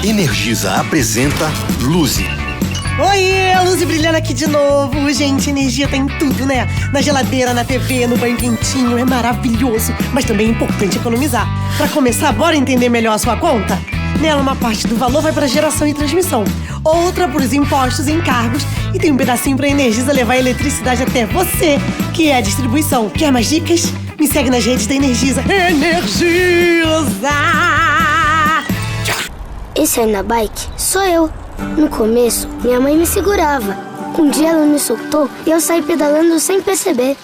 Energisa apresenta Luzi. Oi, a Luzi brilhando aqui de novo. Gente, energia tem tudo, né? Na geladeira, na TV, no banho quentinho. É maravilhoso, mas também é importante economizar. Pra começar, bora entender melhor a sua conta? Nela, uma parte do valor vai pra geração e transmissão, outra pros impostos e encargos, e tem um pedacinho pra Energisa levar a eletricidade até você, que é a distribuição. Quer mais dicas? Me segue nas redes da Energisa. Energisa! Esse aí na bike sou eu. No começo, minha mãe me segurava. Um dia ela me soltou e eu saí pedalando sem perceber.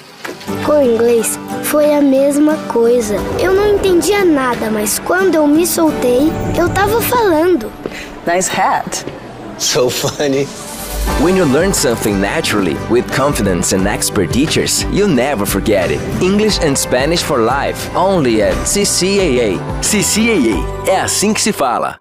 Com o inglês, foi a mesma coisa. Eu não entendia nada, mas quando eu me soltei, eu tava falando. Nice hat. So funny. When you learn something naturally, with confidence and expert teachers, you'll never forget it. English and Spanish for life, only at CCAA. CCAA, é assim que se fala.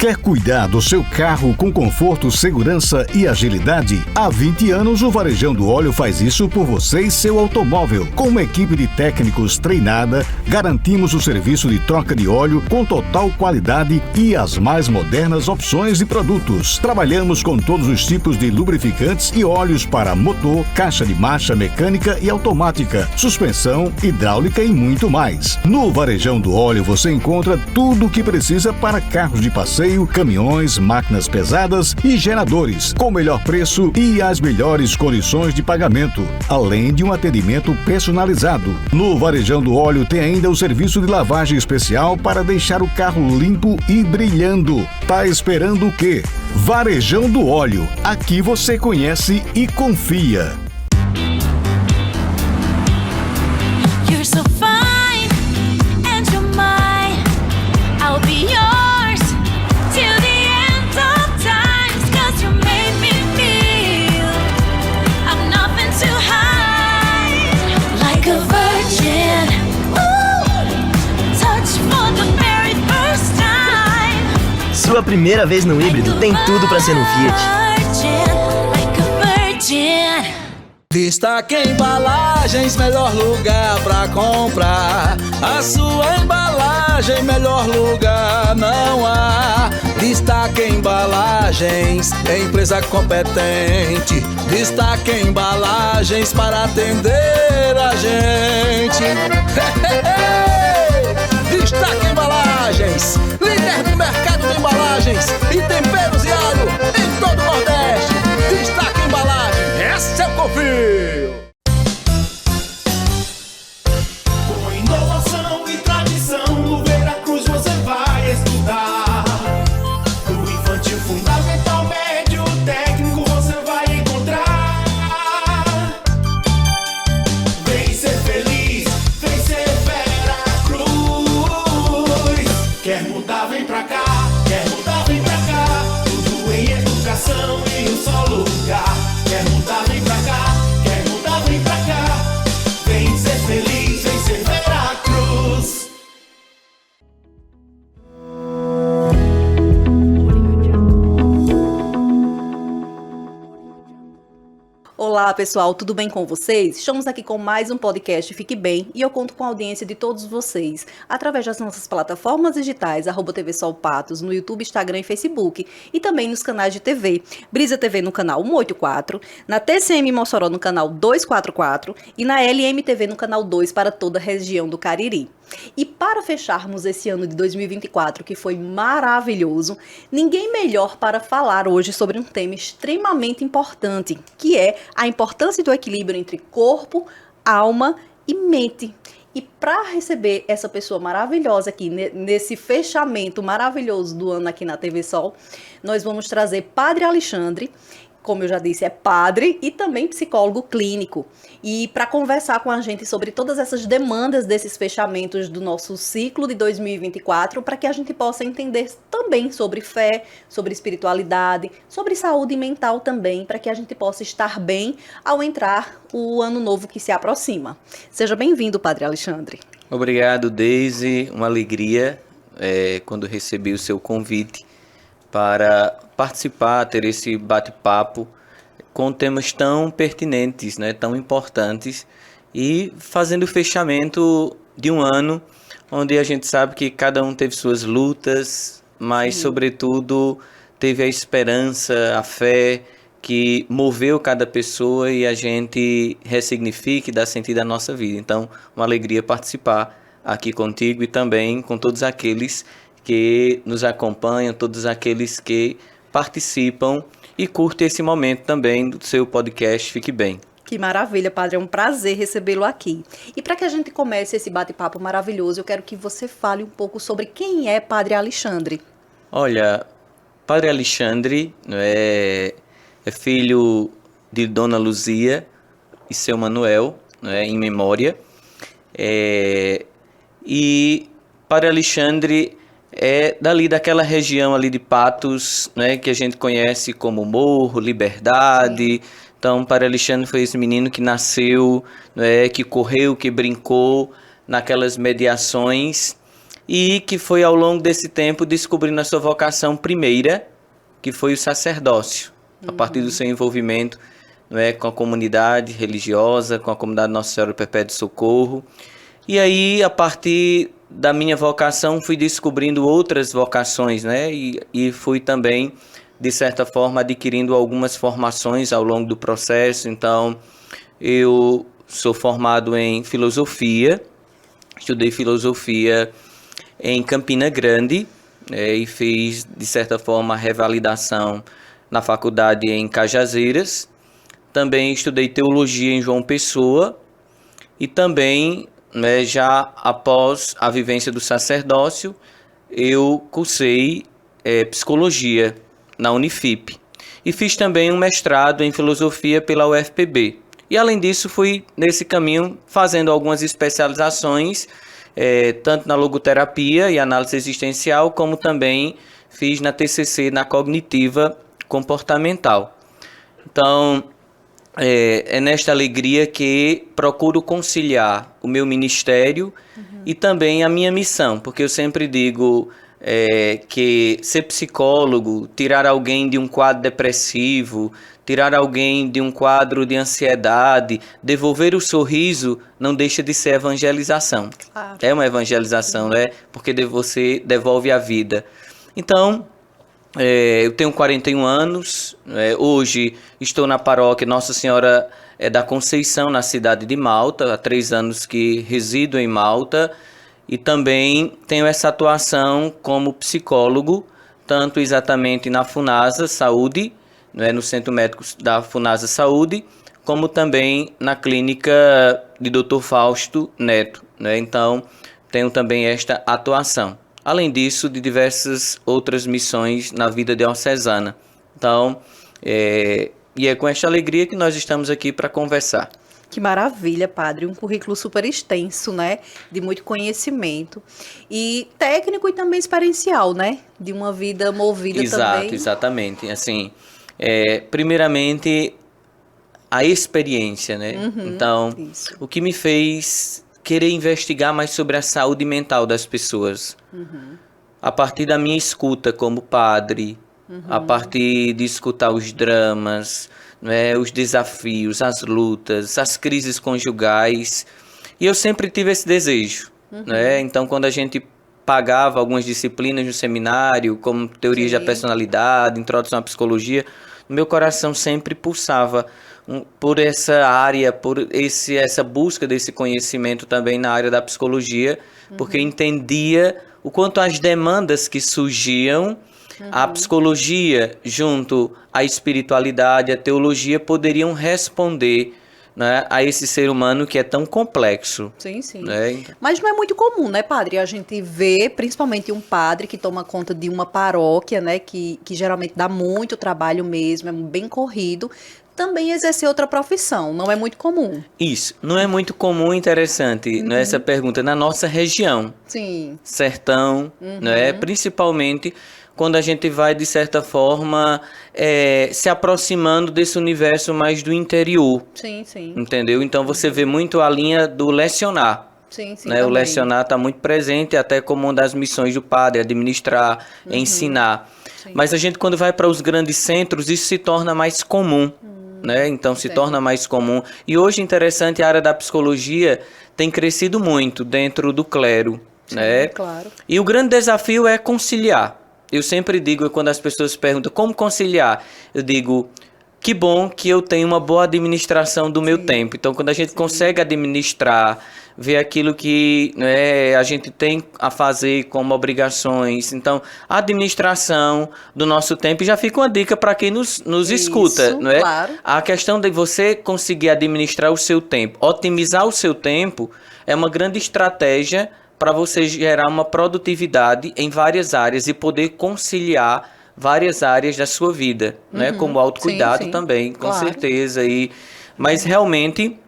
Quer cuidar do seu carro com conforto, segurança e agilidade? Há 20 anos o Varejão do Óleo faz isso por você e seu automóvel. Com uma equipe de técnicos treinada, garantimos o serviço de troca de óleo com total qualidade e as mais modernas opções de produtos. Trabalhamos com todos os tipos de lubrificantes e óleos para motor, caixa de marcha mecânica e automática, suspensão, hidráulica e muito mais. No Varejão do Óleo você encontra tudo o que precisa para carros de passeio, caminhões, máquinas pesadas e geradores, com o melhor preço e as melhores condições de pagamento, além de um atendimento personalizado. No Varejão do Óleo tem ainda o serviço de lavagem especial para deixar o carro limpo e brilhando. Tá esperando o quê? Varejão do Óleo. Aqui você conhece e confia. You're so fine and you're mine. I'll be yours. Sua primeira vez no híbrido tem tudo pra ser no Fiat. Destaque Embalagens, melhor lugar pra comprar. A sua embalagem, melhor lugar não há. Destaque Embalagens, empresa competente. Destaque Embalagens para atender a gente. Destaque Embalagens, líder do mercado de embalagens e temperos e alho em todo o Nordeste. Destaque Embalagem, essa eu confio. Com inovação e tradição, no Veracruz você vai estudar. Do infantil, fundamental, médio, técnico você vai encontrar. Vem ser feliz, vem ser Veracruz. Quer mudar, vem pra cá. Quer mudar, vem pra cá. Tudo em educação em um só lugar. Quer mudar, vem pra cá. Quer mudar, vem pra cá. Vem ser feliz, vem ser Veracruz. Olá pessoal, tudo bem com vocês? Estamos aqui com mais um podcast Fique Bem e eu conto com a audiência de todos vocês através das nossas plataformas digitais @TV Sol Patos no YouTube, Instagram e Facebook e também nos canais de TV, Brisa TV no canal 184, na TCM Mossoró no canal 244 e na LM TV no canal 2 para toda a região do Cariri. E para fecharmos esse ano de 2024, que foi maravilhoso, ninguém melhor para falar hoje sobre um tema extremamente importante, que é a importância do equilíbrio entre corpo, alma e mente. E para receber essa pessoa maravilhosa aqui, nesse fechamento maravilhoso do ano aqui na TV Sol, nós vamos trazer Padre Alexandre. Como eu já disse, é padre e também psicólogo clínico. E para conversar com a gente sobre todas essas demandas desses fechamentos do nosso ciclo de 2024, para que a gente possa entender também sobre fé, sobre espiritualidade, sobre saúde mental também, para que a gente possa estar bem ao entrar o ano novo que se aproxima. Seja bem-vindo, Padre Alexandre. Obrigado, Deise. Uma alegria quando recebi o seu convite para participar, ter esse bate-papo com temas tão pertinentes, né, tão importantes, e fazendo o fechamento de um ano onde a gente sabe que cada um teve suas lutas, mas sobretudo teve a esperança, a fé que moveu cada pessoa e a gente ressignifica e dá sentido à nossa vida. Então, uma alegria participar aqui contigo e também com todos aqueles que nos acompanham, todos aqueles que participam e curtem esse momento também do seu podcast Fique Bem. Que maravilha, Padre, é um prazer recebê-lo aqui. E para que a gente comece esse bate-papo maravilhoso, eu quero que você fale um pouco sobre quem é Padre Alexandre. Olha, Padre Alexandre é filho de Dona Luzia e seu Manuel, em memória. E Padre Alexandre é dali daquela região ali de Patos, né, que a gente conhece como Morro, Liberdade. Então, Padre Alexandre foi esse menino que nasceu, né, que correu, que brincou naquelas mediações e que foi ao longo desse tempo descobrindo a sua vocação primeira, que foi o sacerdócio, a partir do seu envolvimento, né, com a comunidade religiosa, com a comunidade Nossa Senhora do Perpétuo Socorro. E aí, a partir da minha vocação, fui descobrindo outras vocações, né? E fui também, de certa forma, adquirindo algumas formações ao longo do processo. Então, eu sou formado em filosofia, estudei filosofia em Campina Grande, e fiz, de certa forma, a revalidação na faculdade em Cajazeiras. Também estudei teologia em João Pessoa e também, já após a vivência do sacerdócio, eu cursei psicologia na Unifip e fiz também um mestrado em filosofia pela UFPB. E além disso, fui nesse caminho fazendo algumas especializações, tanto na logoterapia e análise existencial, como também fiz na TCC, na cognitiva comportamental. Então, é nesta alegria que procuro conciliar o meu ministério e também a minha missão, porque eu sempre digo que ser psicólogo, tirar alguém de um quadro depressivo, tirar alguém de um quadro de ansiedade, devolver o sorriso, não deixa de ser evangelização. Claro. É uma evangelização, né? Porque você devolve a vida. Então, eu tenho 41 anos, hoje estou na paróquia Nossa Senhora da Conceição, na cidade de Malta, há 3 anos que resido em Malta, e também tenho essa atuação como psicólogo, tanto exatamente na Funasa Saúde, no Centro Médico da Funasa Saúde, como também na clínica de Dr. Fausto Neto. Então, tenho também esta atuação. Além disso, de diversas outras missões na vida diocesana. Então, e é com esta alegria que nós estamos aqui para conversar. Que maravilha, Padre. Um currículo super extenso, né? De muito conhecimento. E técnico e também experiencial, né? De uma vida movida também. Exatamente. Assim, primeiramente, a experiência, né? Então, isso. O que me fez querer investigar mais sobre a saúde mental das pessoas. A partir da minha escuta como padre, a partir de escutar os dramas, os desafios, as lutas, as crises conjugais. E eu sempre tive esse desejo. Então, quando a gente pagava algumas disciplinas no seminário, como teoria da personalidade, introdução à psicologia, meu coração sempre pulsava por essa área, por essa busca desse conhecimento também na área da psicologia, porque eu entendia o quanto as demandas que surgiam, a psicologia junto à espiritualidade, a teologia poderiam responder né, a esse ser humano que é tão complexo. Sim, sim. Né? Mas não é muito comum, né, padre? A gente vê, principalmente um padre que toma conta de uma paróquia, né, que geralmente dá muito trabalho mesmo, é bem corrido, também exercer outra profissão. Não é muito comum. Isso. Não é muito comum, interessante, né, essa pergunta, na nossa região. Sim. Sertão, né, principalmente quando a gente vai, de certa forma, se aproximando desse universo mais do interior. Sim, sim. Entendeu? Então você vê muito a linha do lecionar. Sim, sim, Né? O também. lecionar está muito presente, até como uma das missões do padre, administrar, ensinar. Sim. Mas a gente, quando vai para os grandes centros, isso se torna mais comum. Né? Então se torna mais comum. E hoje, interessante, a área da psicologia tem crescido muito dentro do clero. Sim, Né? claro. E o grande desafio é conciliar. Eu sempre digo, quando as pessoas perguntam como conciliar, eu digo, que bom que eu tenho uma boa administração do meu tempo. Então, quando a gente consegue administrar, ver aquilo que, né, a gente tem a fazer como obrigações. Então, a administração do nosso tempo, já fica uma dica para quem nos escuta. Não é? Claro. A questão de você conseguir administrar o seu tempo, otimizar o seu tempo, é uma grande estratégia para você gerar uma produtividade em várias áreas e poder conciliar várias áreas da sua vida, né? Como autocuidado sim, também, com claro. certeza. Mas realmente,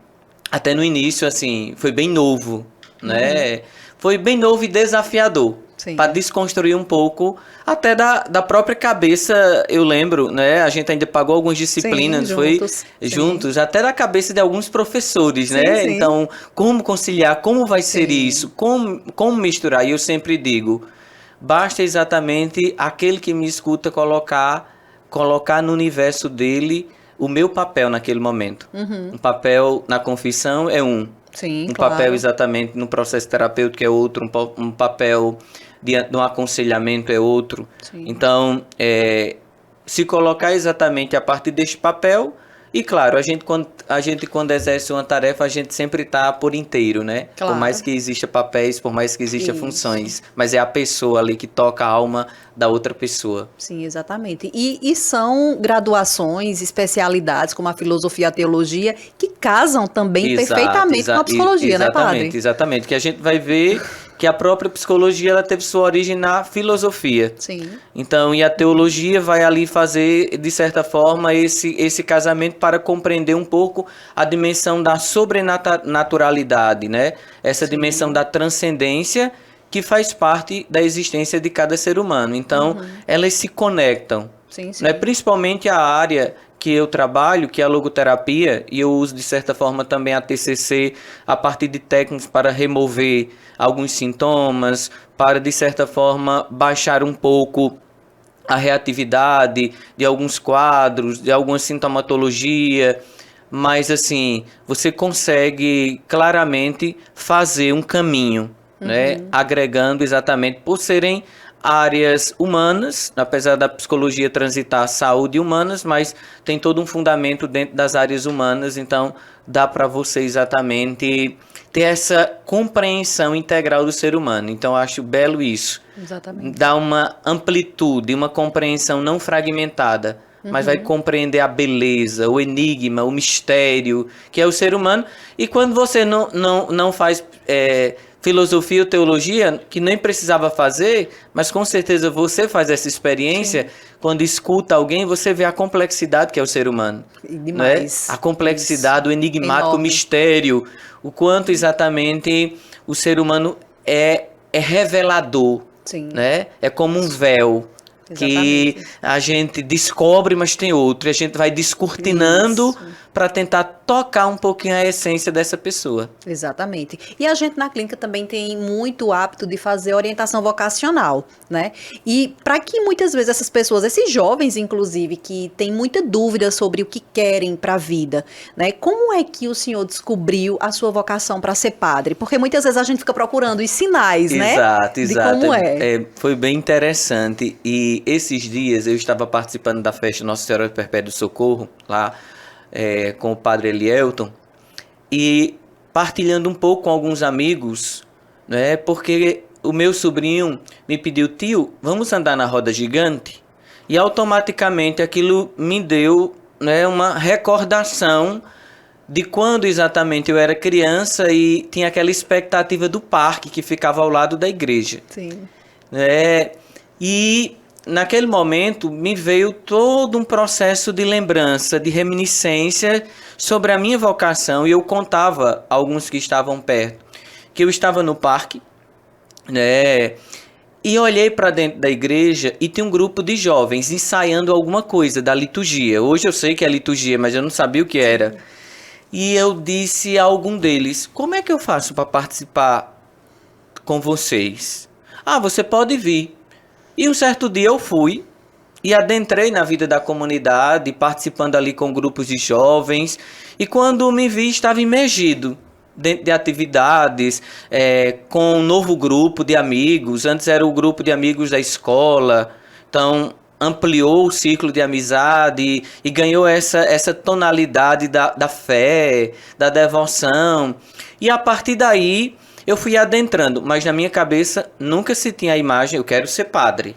até no início, assim, foi bem novo, né? Foi bem novo e desafiador. Sim. Para desconstruir um pouco, até da própria cabeça, eu lembro, né? A gente ainda pagou algumas disciplinas, Sim, foi juntos. juntos, até da cabeça de alguns professores, Sim, né? sim. Então, como conciliar, como vai ser Sim. isso, como misturar? E eu sempre digo, basta exatamente aquele que me escuta colocar no universo dele o meu papel naquele momento. Um papel na confissão é Sim, um claro. papel exatamente no processo terapêutico é outro, um papel diante de um aconselhamento é outro. Sim. Então, se colocar exatamente a partir deste papel, e claro, a gente quando exerce uma tarefa, a gente sempre está por inteiro, né? Claro. Por mais que exista papéis, por mais que exista Isso. funções, mas é a pessoa ali que toca a alma da outra pessoa. Sim, exatamente. E são graduações, especialidades, como a filosofia e a teologia, que casam também perfeitamente com a psicologia, né, padre? Exatamente, que a gente vai ver que a própria psicologia ela teve sua origem na filosofia. Sim. Então, e a teologia vai ali fazer, de certa forma, esse casamento para compreender um pouco a dimensão da sobrenaturalidade, né? Essa dimensão da transcendência que faz parte da existência de cada ser humano. Então, elas se conectam. Sim, sim. Né? Principalmente a área que eu trabalho, que é a logoterapia, e eu uso de certa forma também a TCC a partir de técnicas para remover alguns sintomas, para de certa forma baixar um pouco a reatividade de alguns quadros, de alguma sintomatologia, mas assim, você consegue claramente fazer um caminho, né? Agregando exatamente por serem áreas humanas, apesar da psicologia transitar saúde humanas, mas tem todo um fundamento dentro das áreas humanas, então dá para você exatamente ter essa compreensão integral do ser humano. Então eu acho belo isso. Exatamente. Dá uma amplitude, uma compreensão não fragmentada, mas vai compreender a beleza, o enigma, o mistério que é o ser humano. E quando você não faz filosofia ou teologia, que nem precisava fazer, mas com certeza você faz essa experiência, quando escuta alguém, você vê a complexidade que é o ser humano. E demais. Né? A complexidade, o enigmático, o Enorme. mistério, o quanto exatamente o ser humano é revelador. Sim. Né? É como um véu que Exatamente. a gente descobre, mas tem outro. E a gente vai descortinando para tentar tocar um pouquinho a essência dessa pessoa. Exatamente. E a gente na clínica também tem muito hábito de fazer orientação vocacional, né? E para que muitas vezes essas pessoas, esses jovens inclusive, que têm muita dúvida sobre o que querem para a vida, né? Como é que o senhor descobriu a sua vocação para ser padre? Porque muitas vezes a gente fica procurando os sinais, né? Exato. De como é. Foi bem interessante. E esses dias eu estava participando da festa Nossa Senhora do Perpétuo Socorro, lá com o padre Elielton, e partilhando um pouco com alguns amigos, né, porque o meu sobrinho me pediu: tio, vamos andar na roda gigante? E automaticamente aquilo me deu, né, uma recordação de quando exatamente eu era criança e tinha aquela expectativa do parque que ficava ao lado da igreja. Sim. E naquele momento me veio todo um processo de lembrança, de reminiscência sobre a minha vocação, e eu contava a alguns que estavam perto que eu estava no parque, né? E olhei para dentro da igreja e tinha um grupo de jovens ensaiando alguma coisa da liturgia. Hoje eu sei que é liturgia, mas eu não sabia o que era. E eu disse a algum deles: como é que eu faço para participar com vocês? Ah, você pode vir. E um certo dia eu fui e adentrei na vida da comunidade, participando ali com grupos de jovens. E quando me vi, estava imergido dentro de atividades, com um novo grupo de amigos. Antes era o grupo de amigos da escola, então ampliou o ciclo de amizade e ganhou essa tonalidade da fé, da devoção. E a partir daí eu fui adentrando, mas na minha cabeça nunca se tinha a imagem, eu quero ser padre.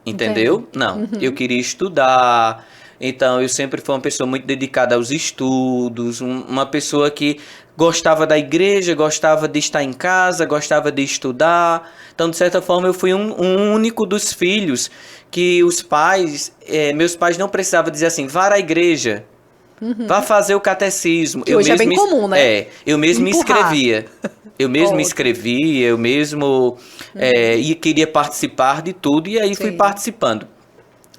Entendeu? Entendi. Não, eu queria estudar. Então eu sempre fui uma pessoa muito dedicada aos estudos, uma pessoa que gostava da igreja, gostava de estar em casa, gostava de estudar. Então, de certa forma, eu fui um único dos filhos que os pais, meus pais não precisavam dizer assim, vá à igreja, vá fazer o catecismo. Que hoje é bem comum, né? Eu mesmo me Empurrar. inscrevia. Eu mesmo me inscrevia, eu mesmo e queria participar de tudo, e aí fui Sim. participando.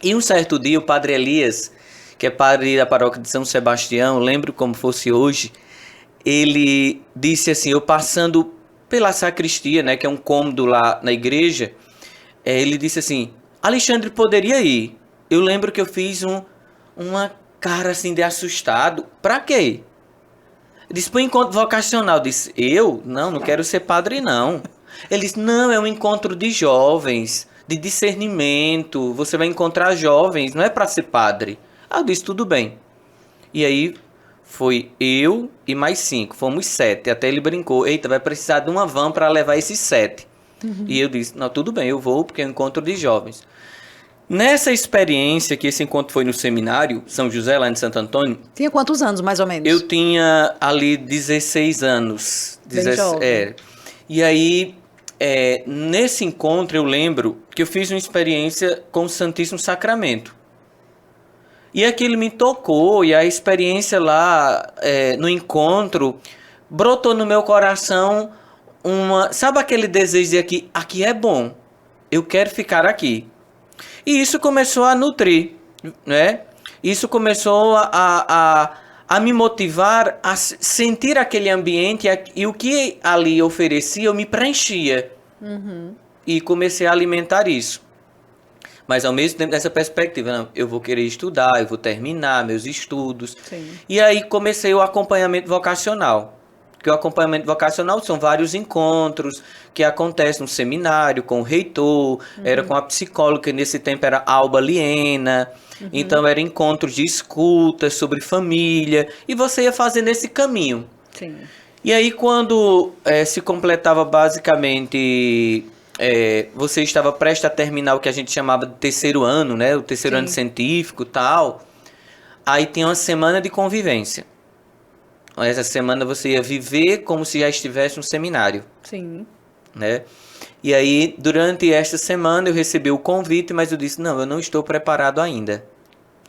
E um certo dia, o Padre Elias, que é padre da paróquia de São Sebastião, lembro como fosse hoje, ele disse assim, eu passando pela sacristia, né, que é um cômodo lá na igreja, ele disse assim, Alexandre poderia ir. Eu lembro que eu fiz uma cara assim de assustado. Pra quê? Ele disse, para o encontro vocacional. Eu disse, não quero ser padre não. Ele disse, não, é um encontro de jovens, de discernimento, você vai encontrar jovens, não é para ser padre. Eu disse, tudo bem. E aí foi eu e mais 5, fomos 7. Até ele brincou, eita, vai precisar de uma van para levar esses 7. E eu disse, não, tudo bem, eu vou porque é um encontro de jovens. Nessa experiência, que esse encontro foi no seminário, São José, lá em Santo Antônio. Tinha quantos anos, mais ou menos? Eu tinha ali 16 anos. Bem jovem. E aí, nesse encontro, eu lembro que eu fiz uma experiência com o Santíssimo Sacramento. E aquilo me tocou, e a experiência lá, no encontro, brotou no meu coração sabe aquele desejo de que aqui é bom, eu quero ficar aqui. E isso começou a nutrir, né? Isso começou a me motivar a sentir aquele ambiente, e o que ali oferecia, eu me preenchia. E comecei a alimentar isso. Mas ao mesmo tempo dessa perspectiva, não, eu vou querer estudar, eu vou terminar meus estudos. Sim. E aí comecei o acompanhamento vocacional. Que o acompanhamento vocacional são vários encontros que acontecem no seminário, com o reitor, era com a psicóloga, que nesse tempo era Alba Liena. Então eram encontros de escuta sobre família, e você ia fazendo esse caminho. Sim. E aí quando se completava basicamente... você estava prestes a terminar o que a gente chamava de terceiro ano, né? O terceiro ano científico e tal. Aí tinha uma semana de convivência. Essa semana você ia viver como se já estivesse no seminário. Sim. Né? E aí, durante esta semana, eu recebi o convite, mas eu disse, não, eu não estou preparado ainda.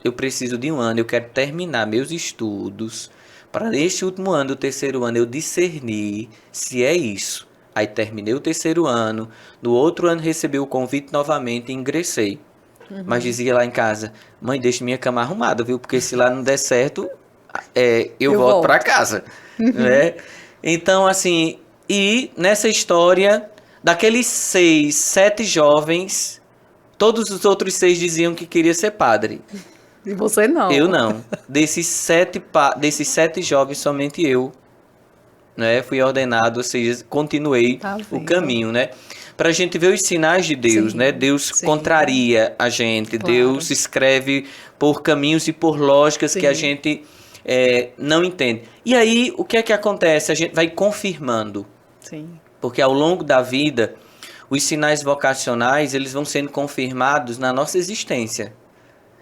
Eu preciso de um ano, eu quero terminar meus estudos, para neste último ano, do terceiro ano, eu discernir se é isso. Aí terminei o terceiro ano, no outro ano recebi o convite novamente e ingressei. Mas dizia lá em casa, mãe, deixa minha cama arrumada, viu? Porque se lá não der certo, eu volto para casa. Né? Então, assim, e nessa história, daqueles 6, 7 jovens, todos os outros 6 diziam que queria ser padre. E você não. Eu não. Desses 7 jovens, somente eu, né, fui ordenado, ou seja, continuei o caminho, né? Pra gente ver os sinais de Deus, né? Deus contraria a gente, Deus escreve por caminhos e por lógicas que a gente não entende. E aí, o que é que acontece? A gente vai confirmando. Sim. Porque ao longo da vida, os sinais vocacionais, eles vão sendo confirmados na nossa existência.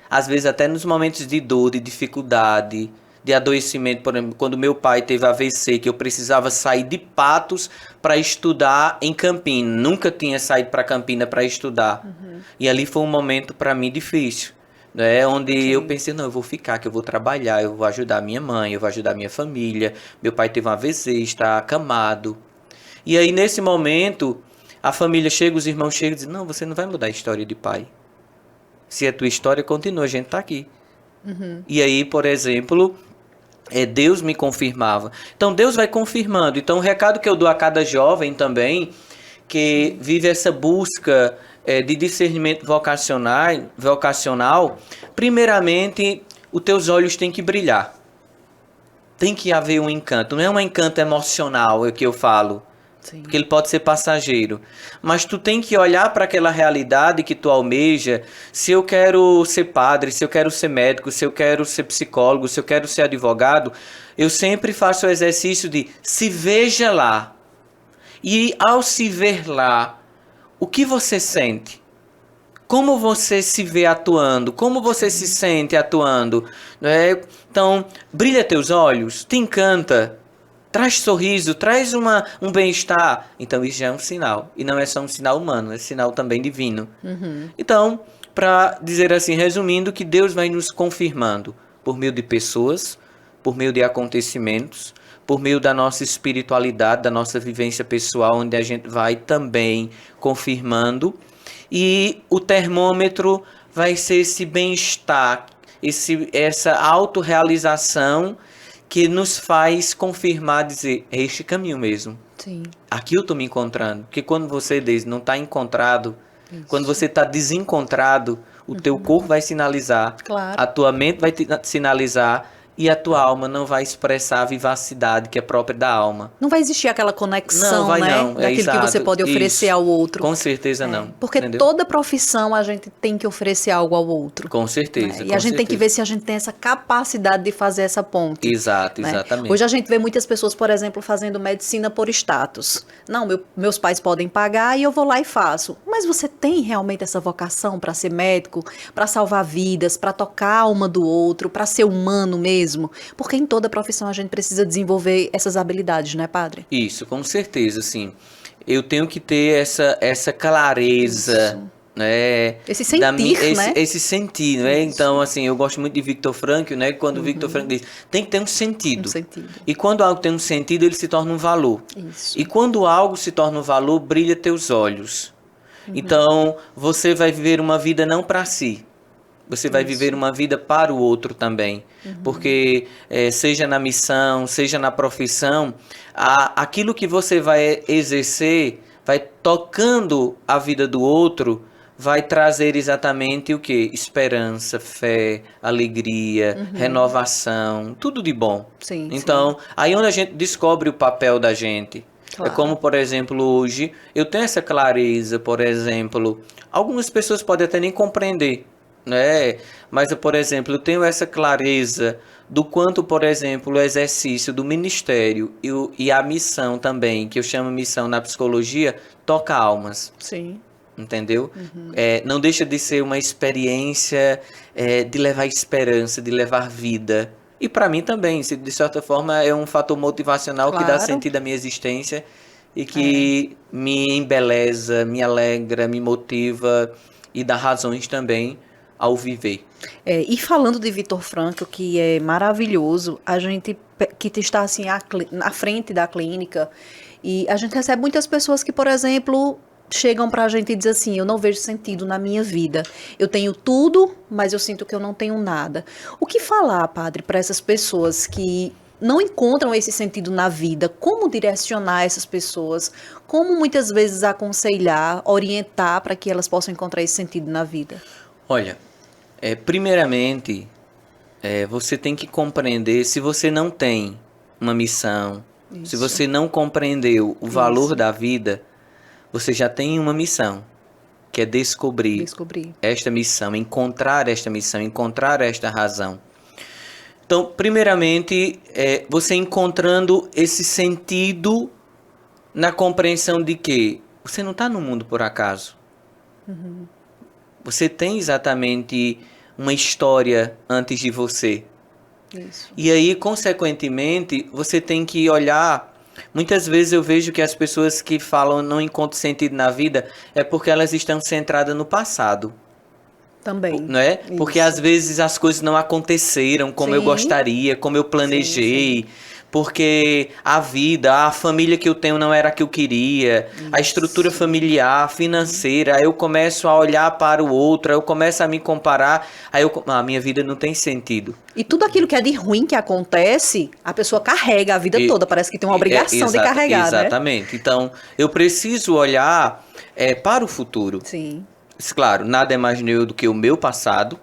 Às vezes até nos momentos de dor, de dificuldade, de adoecimento. Por exemplo, quando meu pai teve AVC, que eu precisava sair de Patos para estudar em Campina. Nunca tinha saído para Campina para estudar. E ali foi um momento para mim difícil, né? Onde eu pensei, não, eu vou ficar, que eu vou trabalhar, eu vou ajudar minha mãe, eu vou ajudar minha família. Meu pai teve um AVC, está acamado. E aí, nesse momento, a família chega, os irmãos chegam e dizem, não, você não vai mudar a história de pai. Se a tua história continua, a gente está aqui. E aí, por exemplo, Deus me confirmava. Então, Deus vai confirmando. Então, o recado que eu dou a cada jovem também, que vive essa busca de discernimento vocacional, primeiramente, os teus olhos têm que brilhar. Tem que haver um encanto. Não é um encanto emocional, é o que eu falo. Porque ele pode ser passageiro. Mas tu tem que olhar para aquela realidade que tu almeja. Se eu quero ser padre, se eu quero ser médico, se eu quero ser psicólogo, se eu quero ser advogado, eu sempre faço o exercício de se veja lá. E ao se ver lá, o que você sente? Como você se vê atuando? Como você se sente atuando? Né? Então, brilha teus olhos, te encanta. Traz sorriso, traz um bem-estar. Então isso já é um sinal. E não é só um sinal humano, é sinal também divino. Então, para dizer assim, resumindo, que Deus vai nos confirmando por meio de pessoas, por meio de acontecimentos, por meio da nossa espiritualidade, da nossa vivência pessoal, onde a gente vai também confirmando. E o termômetro vai ser esse bem-estar, essa autorrealização que nos faz confirmar, dizer, é este caminho mesmo. Sim. Aqui eu estou me encontrando. Porque quando você diz, não está encontrado, quando você está desencontrado, o teu corpo vai sinalizar, a tua mente vai sinalizar, e a tua alma não vai expressar a vivacidade que é própria da alma. Não vai existir aquela conexão, daquilo que você pode oferecer ao outro. Com certeza não. Porque toda profissão a gente tem que oferecer algo ao outro. Com certeza. E a gente tem que ver se a gente tem essa capacidade de fazer essa ponte. Exatamente. Hoje a gente vê muitas pessoas, por exemplo, fazendo medicina por status. Não, meus pais podem pagar e eu vou lá e faço. Mas você tem realmente essa vocação para ser médico, para salvar vidas, para tocar a alma do outro, para ser humano mesmo? Porque em toda profissão a gente precisa desenvolver essas habilidades, né, padre? Isso, com certeza, sim. Eu tenho que ter essa clareza, né? Esse sentir, né? Esse sentir, né? Então, assim, eu gosto muito de Viktor Frankl, né? Quando o Viktor Frankl diz, tem que ter um sentido. E quando algo tem um sentido, ele se torna um valor. E quando algo se torna um valor, brilha teus olhos. Então, você vai viver uma vida não para si. Você vai viver uma vida para o outro também. Porque, seja na missão, seja na profissão, aquilo que você vai exercer, vai tocando a vida do outro, vai trazer exatamente o quê? Esperança, fé, alegria, renovação, tudo de bom. Então, aí onde a gente descobre o papel da gente. É como, por exemplo, hoje, eu tenho essa clareza, por exemplo, algumas pessoas podem até nem compreender, né? Mas, por exemplo, eu tenho essa clareza do quanto, por exemplo, o exercício do ministério e a missão também, que eu chamo missão na psicologia, toca almas. Entendeu? Não deixa de ser uma experiência de levar esperança, de levar vida. E para mim também, de certa forma, é um fator motivacional que dá sentido à minha existência e que me embeleza, me alegra, me motiva e dá razões também ao viver. E falando de Viktor Frankl, que é maravilhoso, a gente que está assim à frente da clínica, e a gente recebe muitas pessoas que, por exemplo, chegam pra gente e dizem assim, eu não vejo sentido na minha vida. Eu tenho tudo, mas eu sinto que eu não tenho nada. O que falar, padre, para essas pessoas que não encontram esse sentido na vida? Como direcionar essas pessoas? Como muitas vezes aconselhar, orientar para que elas possam encontrar esse sentido na vida? Olha, primeiramente, você tem que compreender, se você não tem uma missão, se você não compreendeu o valor da vida, você já tem uma missão, que é descobrir esta missão, encontrar esta missão, encontrar esta razão. Então, primeiramente, você encontrando esse sentido na compreensão de que você não está no mundo por acaso. Você tem exatamente uma história antes de você. Isso. E aí, consequentemente, você tem que olhar. Muitas vezes eu vejo que as pessoas que falam não encontram sentido na vida é porque elas estão centradas no passado. Também. Não é? Porque às vezes as coisas não aconteceram como eu Sim. gostaria, como eu planejei. Porque a vida, a família que eu tenho não era a que eu queria. A estrutura familiar, financeira. Aí eu começo a olhar para o outro, aí eu começo a me comparar. Aí a minha vida não tem sentido. E tudo aquilo que é de ruim que acontece, a pessoa carrega a vida toda. Parece que tem uma obrigação de carregar, né? Exatamente. Então, eu preciso olhar para o futuro. Sim. Claro, nada é mais meu do que o meu passado.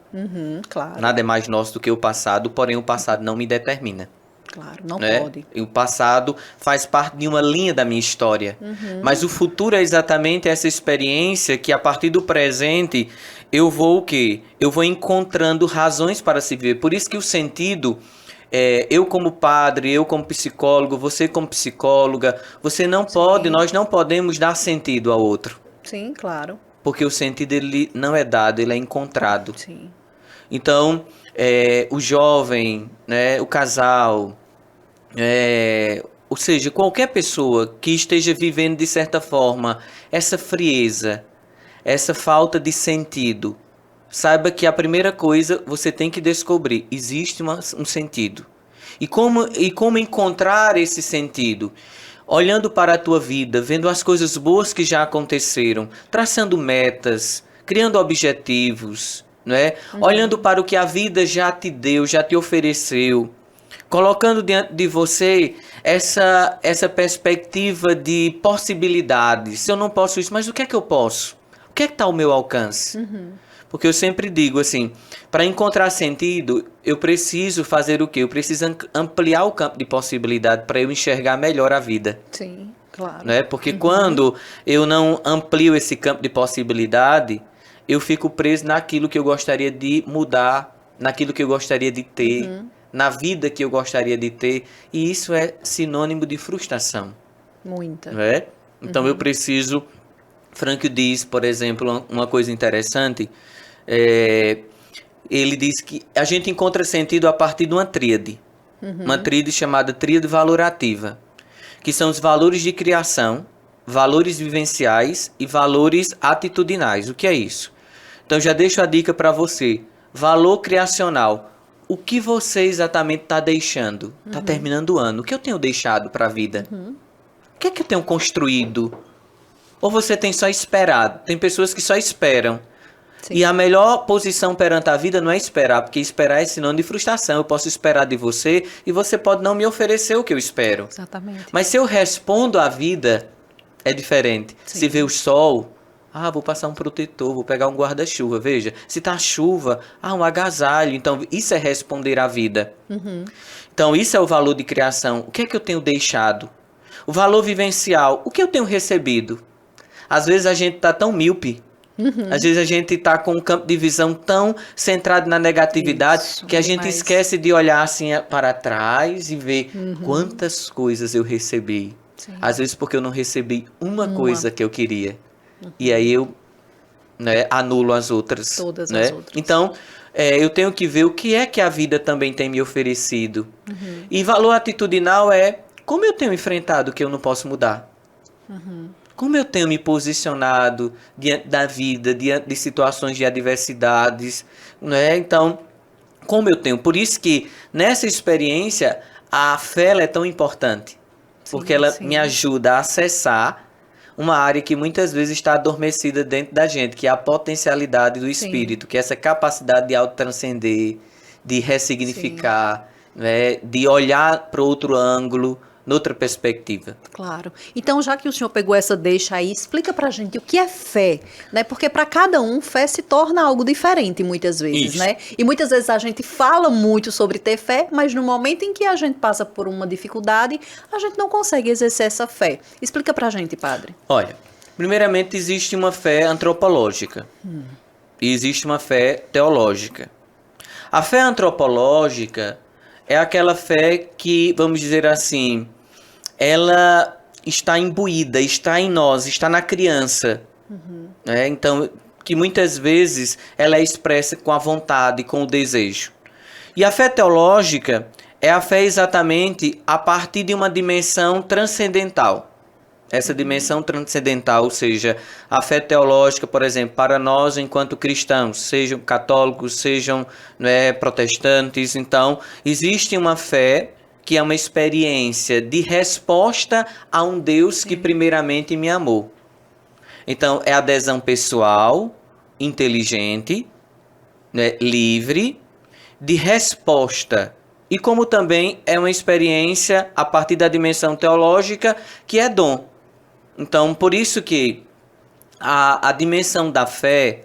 Claro. Nada é mais nosso do que o passado, porém o passado não me determina. Claro, não né? pode. E o passado faz parte de uma linha da minha história. Mas o futuro é exatamente essa experiência que a partir do presente eu vou o quê? Eu vou encontrando razões para se viver. Por isso que o sentido, eu como padre, eu como psicólogo, você como psicóloga, você não pode, nós não podemos dar sentido ao outro. Sim, claro. Porque o sentido ele não é dado, ele é encontrado. Sim. Então, o jovem, né, o casal, ou seja, qualquer pessoa que esteja vivendo de certa forma essa frieza, essa falta de sentido, saiba que a primeira coisa você tem que descobrir, existe um sentido. E como encontrar esse sentido? Olhando para a tua vida, vendo as coisas boas que já aconteceram, traçando metas, criando objetivos, não é? Olhando para o que a vida já te deu, já te ofereceu, colocando diante de você essa perspectiva de possibilidades. Se eu não posso isso, mas o que é que eu posso? O que é que está ao meu alcance? Porque eu sempre digo assim, para encontrar sentido, eu preciso fazer o quê? Eu preciso ampliar o campo de possibilidade para eu enxergar melhor a vida. Sim, claro. Né? Porque quando eu não amplio esse campo de possibilidade, eu fico preso naquilo que eu gostaria de mudar, naquilo que eu gostaria de ter, na vida que eu gostaria de ter. E isso é sinônimo de frustração. Muita. Não é? Então eu preciso... Frank diz, por exemplo, uma coisa interessante. Ele diz que a gente encontra sentido a partir de uma tríade. Uma tríade chamada tríade valorativa. Que são os valores de criação, valores vivenciais e valores atitudinais. O que é isso? Então já deixo a dica para você. Valor criacional. O que você exatamente está deixando? Está terminando o ano. O que eu tenho deixado para a vida? O que é que eu tenho construído? Ou você tem só esperado? Tem pessoas que só esperam. Sim. E a melhor posição perante a vida não é esperar, porque esperar é sinônimo de frustração. Eu posso esperar de você e você pode não me oferecer o que eu espero. Exatamente. Mas se eu respondo à vida, é diferente. Sim. Se vê o sol, vou passar um protetor, vou pegar um guarda-chuva. Veja, se tá chuva, um agasalho. Então, isso é responder à vida. Então, isso é o valor de criação. O que é que eu tenho deixado? O valor vivencial, o que eu tenho recebido? Às vezes a gente está tão míope, às vezes a gente está com um campo de visão tão centrado na negatividade que a gente esquece de olhar assim para trás e ver quantas coisas eu recebi. Sim. Às vezes porque eu não recebi uma coisa que eu queria. E aí eu anulo as outras. Todas né? as outras. Então, eu tenho que ver o que é que a vida também tem me oferecido. E valor atitudinal é como eu tenho enfrentado o que eu não posso mudar. Como eu tenho me posicionado diante da vida, diante de situações de adversidades, né? Então, como eu tenho. Por isso que nessa experiência a fé ela é tão importante. Porque ela me ajuda a acessar uma área que muitas vezes está adormecida dentro da gente, que é a potencialidade do espírito, que é essa capacidade de autotranscender, de ressignificar, né? De olhar para outro ângulo, noutra perspectiva. Claro. Então, já que o senhor pegou essa deixa aí, explica pra gente o que é fé, né? Porque para cada um, fé se torna algo diferente muitas vezes, né? E muitas vezes a gente fala muito sobre ter fé, mas no momento em que a gente passa por uma dificuldade, a gente não consegue exercer essa fé. Explica pra gente, padre. Olha, primeiramente existe uma fé antropológica e existe uma fé teológica. A fé antropológica é aquela fé que, vamos dizer assim, ela está imbuída, está em nós, está na criança. Né? Então, que muitas vezes ela é expressa com a vontade, com o desejo. E a fé teológica é a fé exatamente a partir de uma dimensão transcendental. Essa dimensão transcendental, ou seja, a fé teológica, por exemplo, para nós enquanto cristãos, sejam católicos, sejam protestantes, então, existe uma fé que é uma experiência de resposta a um Deus que primeiramente me amou. Então, é adesão pessoal, inteligente, livre, de resposta. E como também é uma experiência a partir da dimensão teológica, que é dom. Então, por isso que a dimensão da fé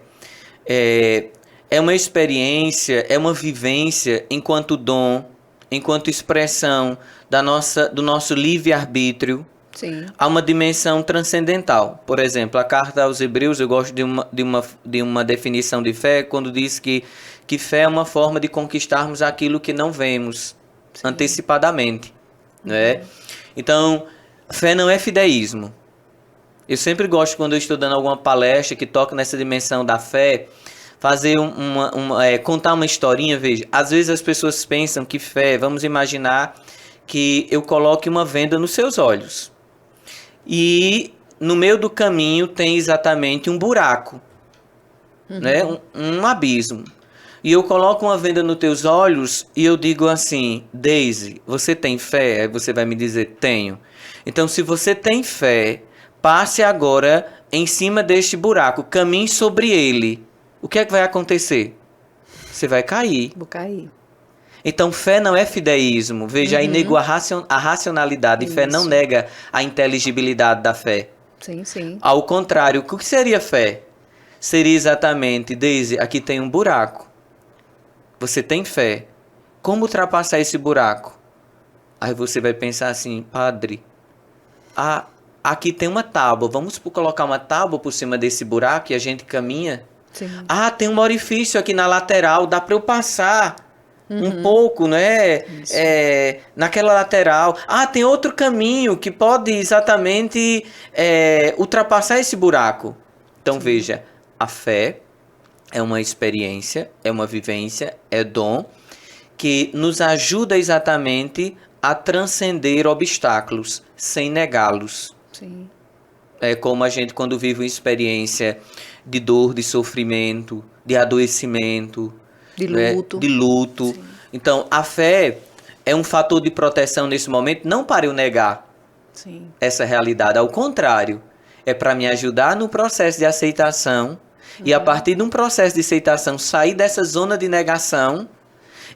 é uma experiência, é uma vivência enquanto dom, enquanto expressão do nosso livre-arbítrio. Sim. Há uma dimensão transcendental. Por exemplo, a carta aos Hebreus, eu gosto de uma definição de fé, quando diz que fé é uma forma de conquistarmos aquilo que não vemos antecipadamente. Né? Então, fé não é fideísmo. Eu sempre gosto, quando eu estou dando alguma palestra que toca nessa dimensão da fé, fazer contar uma historinha. Veja, às vezes as pessoas pensam que fé, vamos imaginar que eu coloque uma venda nos seus olhos. E no meio do caminho tem exatamente um buraco, né? Um abismo. E eu coloco uma venda nos teus olhos e eu digo assim: Daisy, você tem fé? Aí você vai me dizer: tenho. Então, se você tem fé, passe agora em cima deste buraco, caminhe sobre ele. O que é que vai acontecer? Você vai cair. Vou cair. Então, fé não é fideísmo. Veja, aí nego a racionalidade. Isso. Fé não nega a inteligibilidade da fé. Sim, sim. Ao contrário, o que seria fé? Seria exatamente: Daisy, aqui tem um buraco. Você tem fé. Como ultrapassar esse buraco? Aí você vai pensar assim: padre, aqui tem uma tábua. Vamos colocar uma tábua por cima desse buraco e a gente caminha? Sim. Tem um orifício aqui na lateral. Dá para eu passar um pouco, né? Naquela lateral. Tem outro caminho que pode exatamente ultrapassar esse buraco. Então, veja, a fé é uma experiência, é uma vivência, é dom, que nos ajuda exatamente a transcender obstáculos, sem negá-los. Sim. É como a gente, quando vive uma experiência de dor, de sofrimento, de adoecimento, de luto. De luto. Sim. Então, a fé é um fator de proteção nesse momento, não para eu negar essa realidade. Ao contrário, é para me ajudar no processo de aceitação. E a partir de um processo de aceitação, sair dessa zona de negação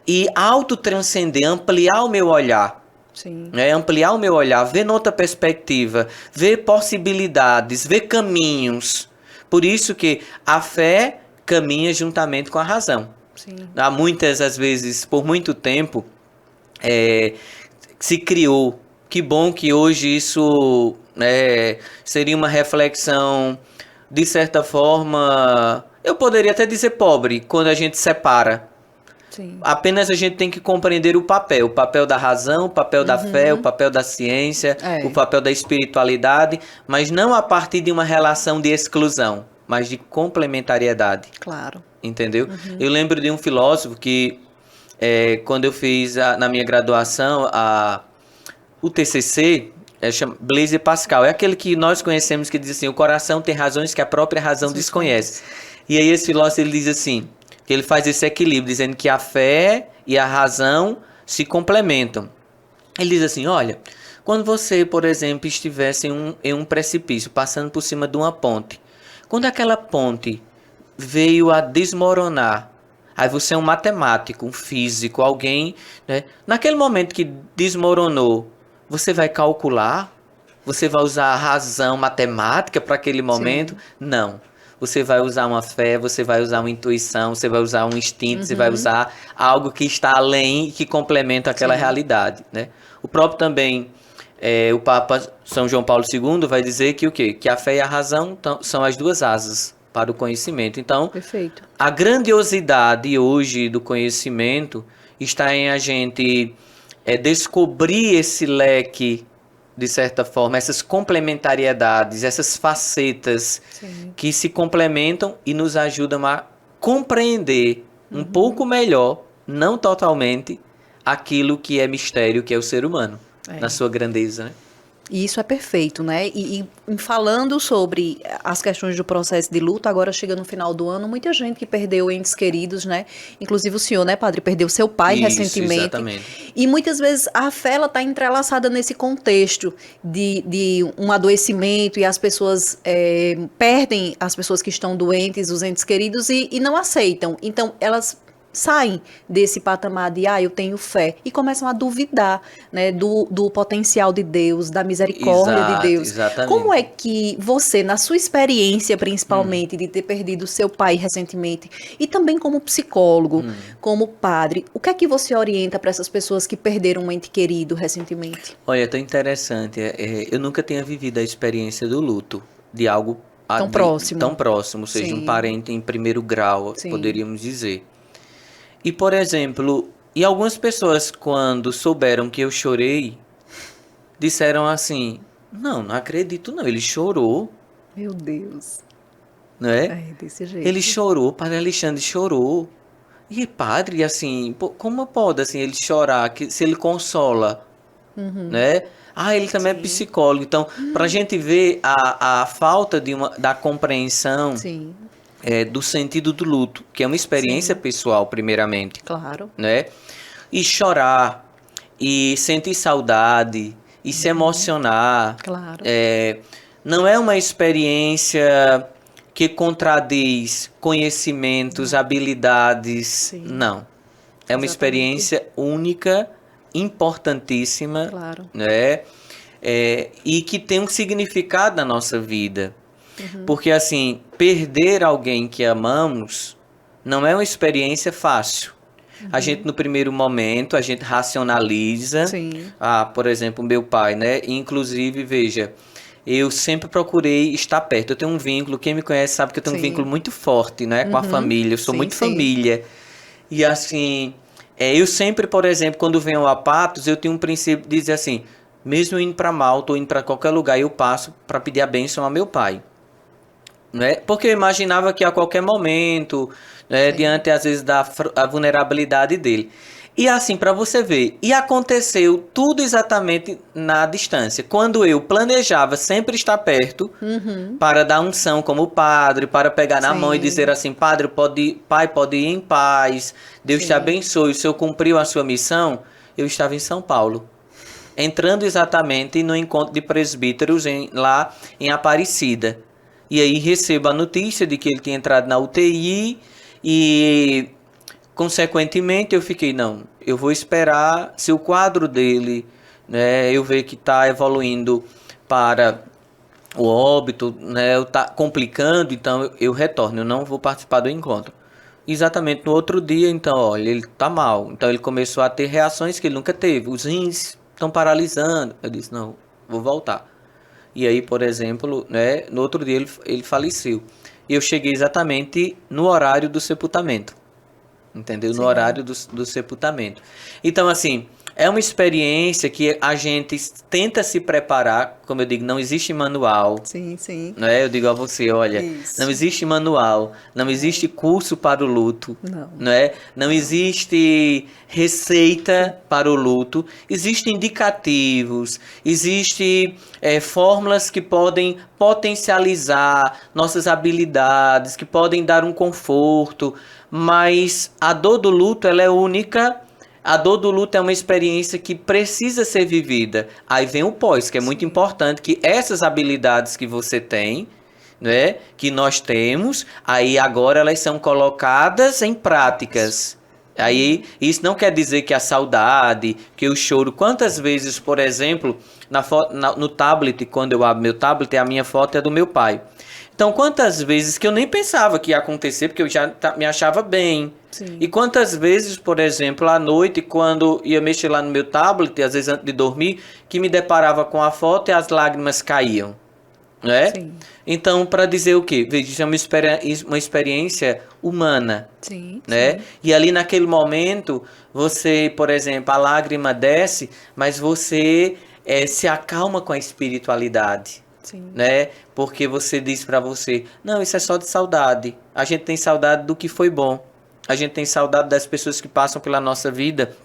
e autotranscender, ampliar o meu olhar. Sim. Ampliar o meu olhar, ver noutra perspectiva, ver possibilidades, ver caminhos. Por isso que a fé caminha juntamente com a razão. Sim. Há muitas, às vezes, por muito tempo, se criou. Que bom que hoje isso seria uma reflexão, de certa forma, eu poderia até dizer pobre, quando a gente separa. Sim. Apenas a gente tem que compreender o papel da razão, o papel da fé, o papel da ciência, o papel da espiritualidade, mas não a partir de uma relação de exclusão, mas de complementariedade. Claro. Entendeu? Eu lembro de um filósofo que, quando eu fiz na minha graduação o TCC, chama Blaise Pascal, é aquele que nós conhecemos, que diz assim: o coração tem razões que a própria razão desconhece. E aí esse filósofo, ele diz assim, que ele faz esse equilíbrio, dizendo que a fé e a razão se complementam. Ele diz assim: olha, quando você, por exemplo, estivesse em um precipício, passando por cima de uma ponte, quando aquela ponte veio a desmoronar, aí você é um matemático, um físico, alguém, né? Naquele momento que desmoronou, você vai calcular? Você vai usar a razão matemática para aquele momento? Sim. Não. Você vai usar uma fé, você vai usar uma intuição, você vai usar um instinto, você vai usar algo que está além e que complementa aquela realidade, né? O próprio também, o Papa São João Paulo II vai dizer que o quê? Que a fé e a razão são as duas asas para o conhecimento. Então, perfeito. A grandiosidade hoje do conhecimento está em a gente descobrir esse leque, de certa forma, essas complementariedades, essas facetas que se complementam e nos ajudam a compreender um pouco melhor não totalmente, aquilo que é mistério, que é o ser humano, na sua grandeza, né? E isso é perfeito, né? E falando sobre as questões do processo de luto, agora chega no final do ano, muita gente que perdeu entes queridos, né? Inclusive o senhor, né, padre, perdeu seu pai Isso, recentemente. exatamente. E muitas vezes a fé, ela está entrelaçada nesse contexto de um adoecimento e as pessoas perdem as pessoas que estão doentes, os entes queridos, e não aceitam. Então, elas saem desse patamar de, eu tenho fé, e começam a duvidar, né, do potencial de Deus, da misericórdia de Deus. Exatamente. Como é que você, na sua experiência principalmente, de ter perdido seu pai recentemente, e também como psicólogo, como padre, o que é que você orienta para essas pessoas que perderam um ente querido recentemente? Olha, é tão interessante. Eu nunca tinha vivido a experiência do luto, de algo Tão próximo. Tão próximo, ou seja, Sim. um parente em primeiro grau, Sim. poderíamos dizer. E, por exemplo, e algumas pessoas, quando souberam que eu chorei, disseram assim, não acredito não, ele chorou, Meu Deus. não é? É desse jeito. Ele chorou, Padre Alexandre chorou. E padre, assim, como pode assim, ele chorar, se ele consola, né? Ele também é psicólogo. Então, para a gente ver a falta da compreensão Sim, do sentido do luto, que é uma experiência pessoal, primeiramente, claro. né? E chorar, e sentir saudade, e se emocionar. Claro. Não é uma experiência que contradiz conhecimentos, habilidades. Não. É uma Exatamente. experiência única, importantíssima, Claro. né? E que tem um significado na nossa vida. Porque, assim, perder alguém que amamos não é uma experiência fácil. A gente, no primeiro momento, a gente racionaliza. Sim. Por exemplo, meu pai, né? Inclusive, veja, eu sempre procurei estar perto. Eu tenho um vínculo, quem me conhece sabe que eu tenho um Sim. vínculo muito forte, né? Com a família. Eu sou Sim, muito sim. família. E, assim, eu sempre, por exemplo, quando venho a Patos, eu tenho um princípio de dizer assim, mesmo eu indo para Malta ou indo para qualquer lugar, eu passo para pedir a bênção ao meu pai. Né? Porque eu imaginava que a qualquer momento, né, diante às vezes da vulnerabilidade dele. E assim, para você ver, e aconteceu tudo exatamente na distância. Quando eu planejava sempre estar perto, para dar unção como padre, para pegar na Sim. mão e dizer assim, pai, pode ir em paz, Deus te Sim. abençoe, o Senhor cumpriu a sua missão, eu estava em São Paulo. Entrando exatamente no encontro de presbíteros lá em Aparecida. E aí recebo a notícia de que ele tinha entrado na UTI e, consequentemente, eu fiquei, não, eu vou esperar se o quadro dele, né, eu ver que está evoluindo para o óbito, né, está complicando, então eu retorno, eu não vou participar do encontro. Exatamente no outro dia, então, olha, ele está mal. Então ele começou a ter reações que ele nunca teve, os rins estão paralisando. Eu disse, não, vou voltar. E aí, por exemplo, né, no outro dia ele faleceu. E eu cheguei exatamente no horário do sepultamento. Entendeu? No horário do sepultamento. Então, assim, é uma experiência que a gente tenta se preparar. Como eu digo, não existe manual. Sim, sim. Né? Eu digo a você, olha, Isso. não existe manual, não existe curso para o luto, Não. né? Não existe receita para o luto, existem indicativos, existem fórmulas que podem potencializar nossas habilidades, que podem dar um conforto, mas a dor do luto ela é única. A dor do luto é uma experiência que precisa ser vivida. Aí vem o pós, que é muito importante, que essas habilidades que você tem, né, que nós temos, aí agora elas são colocadas em práticas. Aí isso não quer dizer que a saudade, que o choro, quantas vezes, por exemplo, no tablet, quando eu abro meu tablet, a minha foto é do meu pai. Então, quantas vezes que eu nem pensava que ia acontecer, porque eu já me achava bem. Sim. E quantas vezes, por exemplo, à noite, quando ia mexer lá no meu tablet, às vezes antes de dormir, que me deparava com a foto e as lágrimas caíam. Né? Sim. Então, para dizer o quê? Veja, isso é uma experiência humana. Sim. Né? Sim. E ali naquele momento, você, por exemplo, a lágrima desce, mas você se acalma com a espiritualidade. Sim. Né? Porque você diz para você, não, isso é só de saudade. A gente tem saudade do que foi bom. A gente tem saudade das pessoas que passam pela nossa vida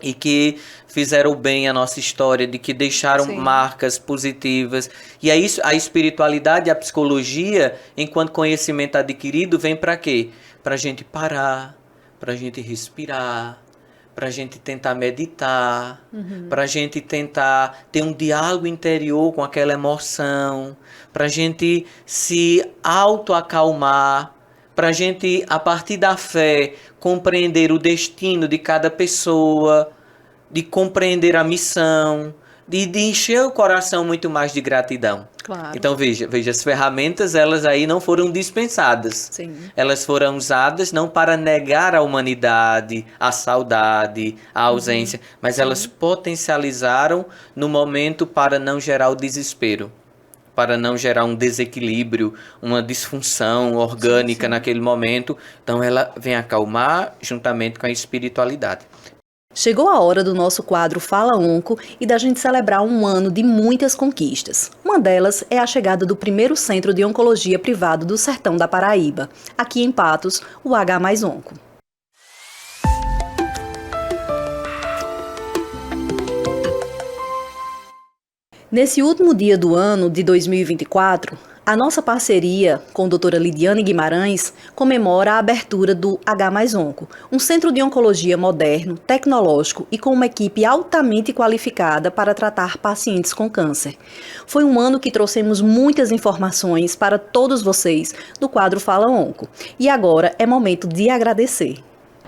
e que fizeram bem a nossa história, de que deixaram marcas positivas. E aí a espiritualidade, a psicologia, enquanto conhecimento adquirido, vem para quê? Para a gente parar, para a gente respirar, para a gente tentar meditar, para a gente tentar ter um diálogo interior com aquela emoção, para a gente se autoacalmar, para a gente, a partir da fé, compreender o destino de cada pessoa, de compreender a missão, de encher o coração muito mais de gratidão. Claro. Então veja, as ferramentas, elas aí não foram dispensadas. Sim. Elas foram usadas não para negar a humanidade, a saudade, a ausência, mas elas potencializaram no momento para não gerar o desespero, para não gerar um desequilíbrio, uma disfunção orgânica naquele momento. Então ela vem acalmar juntamente com a espiritualidade. Chegou a hora do nosso quadro Fala Onco e da gente celebrar um ano de muitas conquistas. Uma delas é a chegada do primeiro centro de oncologia privado do sertão da Paraíba, aqui em Patos, o H+Onco. Nesse último dia do ano de 2024, a nossa parceria com a doutora Lidiane Guimarães comemora a abertura do H+Onco, um centro de oncologia moderno, tecnológico e com uma equipe altamente qualificada para tratar pacientes com câncer. Foi um ano que trouxemos muitas informações para todos vocês do quadro Fala Onco. E agora é momento de agradecer.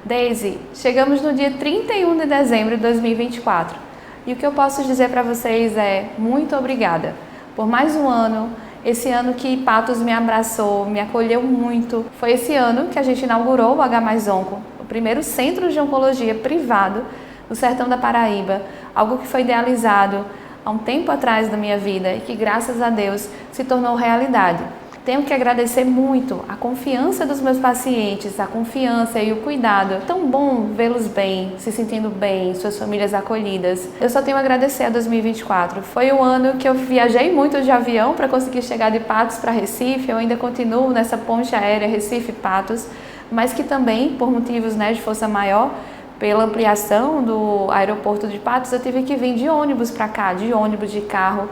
Daisy, chegamos no dia 31 de dezembro de 2024 e o que eu posso dizer para vocês é muito obrigada por mais um ano. Esse ano que Patos me abraçou, me acolheu muito. Foi esse ano que a gente inaugurou o H+Onco, o primeiro centro de oncologia privado no sertão da Paraíba, algo que foi idealizado há um tempo atrás da minha vida e que, graças a Deus, se tornou realidade. Tenho que agradecer muito a confiança dos meus pacientes, a confiança e o cuidado. É tão bom vê-los bem, se sentindo bem, suas famílias acolhidas. Eu só tenho a agradecer a 2024. Foi um ano que eu viajei muito de avião para conseguir chegar de Patos para Recife. Eu ainda continuo nessa ponte aérea Recife-Patos, mas que também, por motivos de força maior, pela ampliação do aeroporto de Patos, eu tive que vir de ônibus para cá, de ônibus, de carro.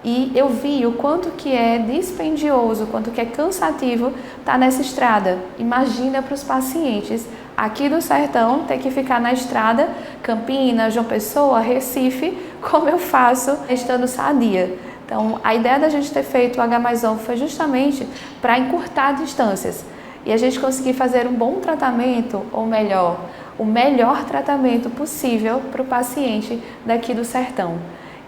E eu vi o quanto que é dispendioso, o quanto que é cansativo estar nessa estrada. Imagina para os pacientes aqui do sertão ter que ficar na estrada, Campinas, João Pessoa, Recife, como eu faço estando sadia. Então, a ideia da gente ter feito o H+Onco foi justamente para encurtar distâncias e a gente conseguir fazer um bom tratamento, ou melhor, o melhor tratamento possível para o paciente daqui do sertão.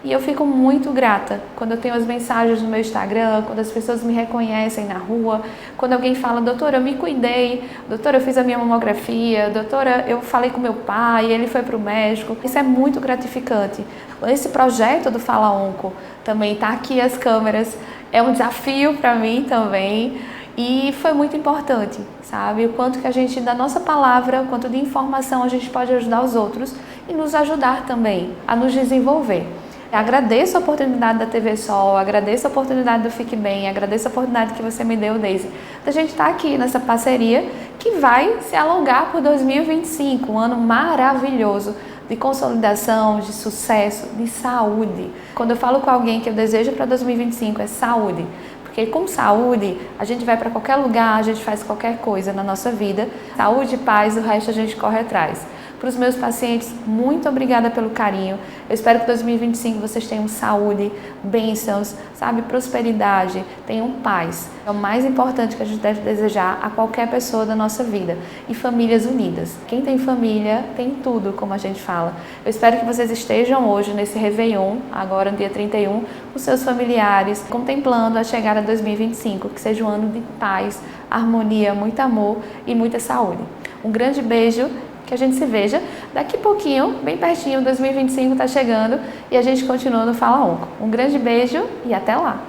E eu fico muito grata quando eu tenho as mensagens no meu Instagram, quando as pessoas me reconhecem na rua, quando alguém fala, doutora, eu me cuidei, doutora, eu fiz a minha mamografia, doutora, eu falei com meu pai, ele foi para o médico. Isso é muito gratificante. Esse projeto do Fala Onco também está aqui as câmeras, é um desafio para mim também e foi muito importante, sabe? O quanto que a gente, da nossa palavra, o quanto de informação a gente pode ajudar os outros e nos ajudar também a nos desenvolver. Agradeço a oportunidade da TV Sol, agradeço a oportunidade do Fique Bem, agradeço a oportunidade que você me deu, Daisy, da gente estar aqui nessa parceria que vai se alongar por 2025, um ano maravilhoso de consolidação, de sucesso, de saúde. Quando eu falo com alguém que eu desejo para 2025 é saúde, porque com saúde a gente vai para qualquer lugar, a gente faz qualquer coisa na nossa vida. Saúde e paz, o resto a gente corre atrás. Para os meus pacientes, muito obrigada pelo carinho. Eu espero que em 2025 vocês tenham saúde, bênçãos, sabe, prosperidade, tenham paz. É o mais importante que a gente deve desejar a qualquer pessoa da nossa vida. E famílias unidas. Quem tem família tem tudo, como a gente fala. Eu espero que vocês estejam hoje nesse Réveillon, agora no dia 31, com seus familiares, contemplando a chegada de 2025, que seja um ano de paz, harmonia, muito amor e muita saúde. Um grande beijo. Que a gente se veja daqui a pouquinho, bem pertinho, 2025 está chegando e a gente continua no Fala Onco. Um grande beijo e até lá!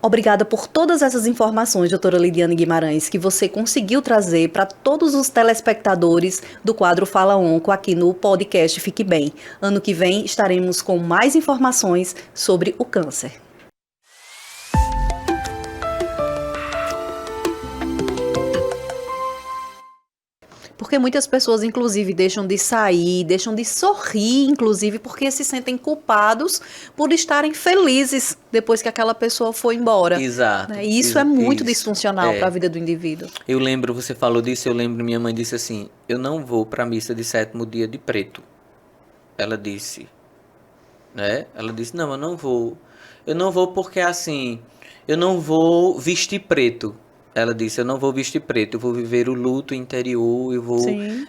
Obrigada por todas essas informações, doutora Lidiane Guimarães, que você conseguiu trazer para todos os telespectadores do quadro Fala Onco aqui no podcast Fique Bem. Ano que vem estaremos com mais informações sobre o câncer. Porque muitas pessoas, inclusive, deixam de sair, deixam de sorrir, inclusive, porque se sentem culpados por estarem felizes depois que aquela pessoa foi embora. Exato. Né? E isso é muito isso. disfuncional para a vida do indivíduo. Eu lembro, você falou disso, eu lembro, minha mãe disse assim, eu não vou para a missa de 7º dia de preto. Ela disse, né? Ela disse, não, eu não vou. Eu não vou porque, assim, eu não vou vestir preto. Ela disse, eu não vou vestir preto, eu vou viver o luto interior, eu vou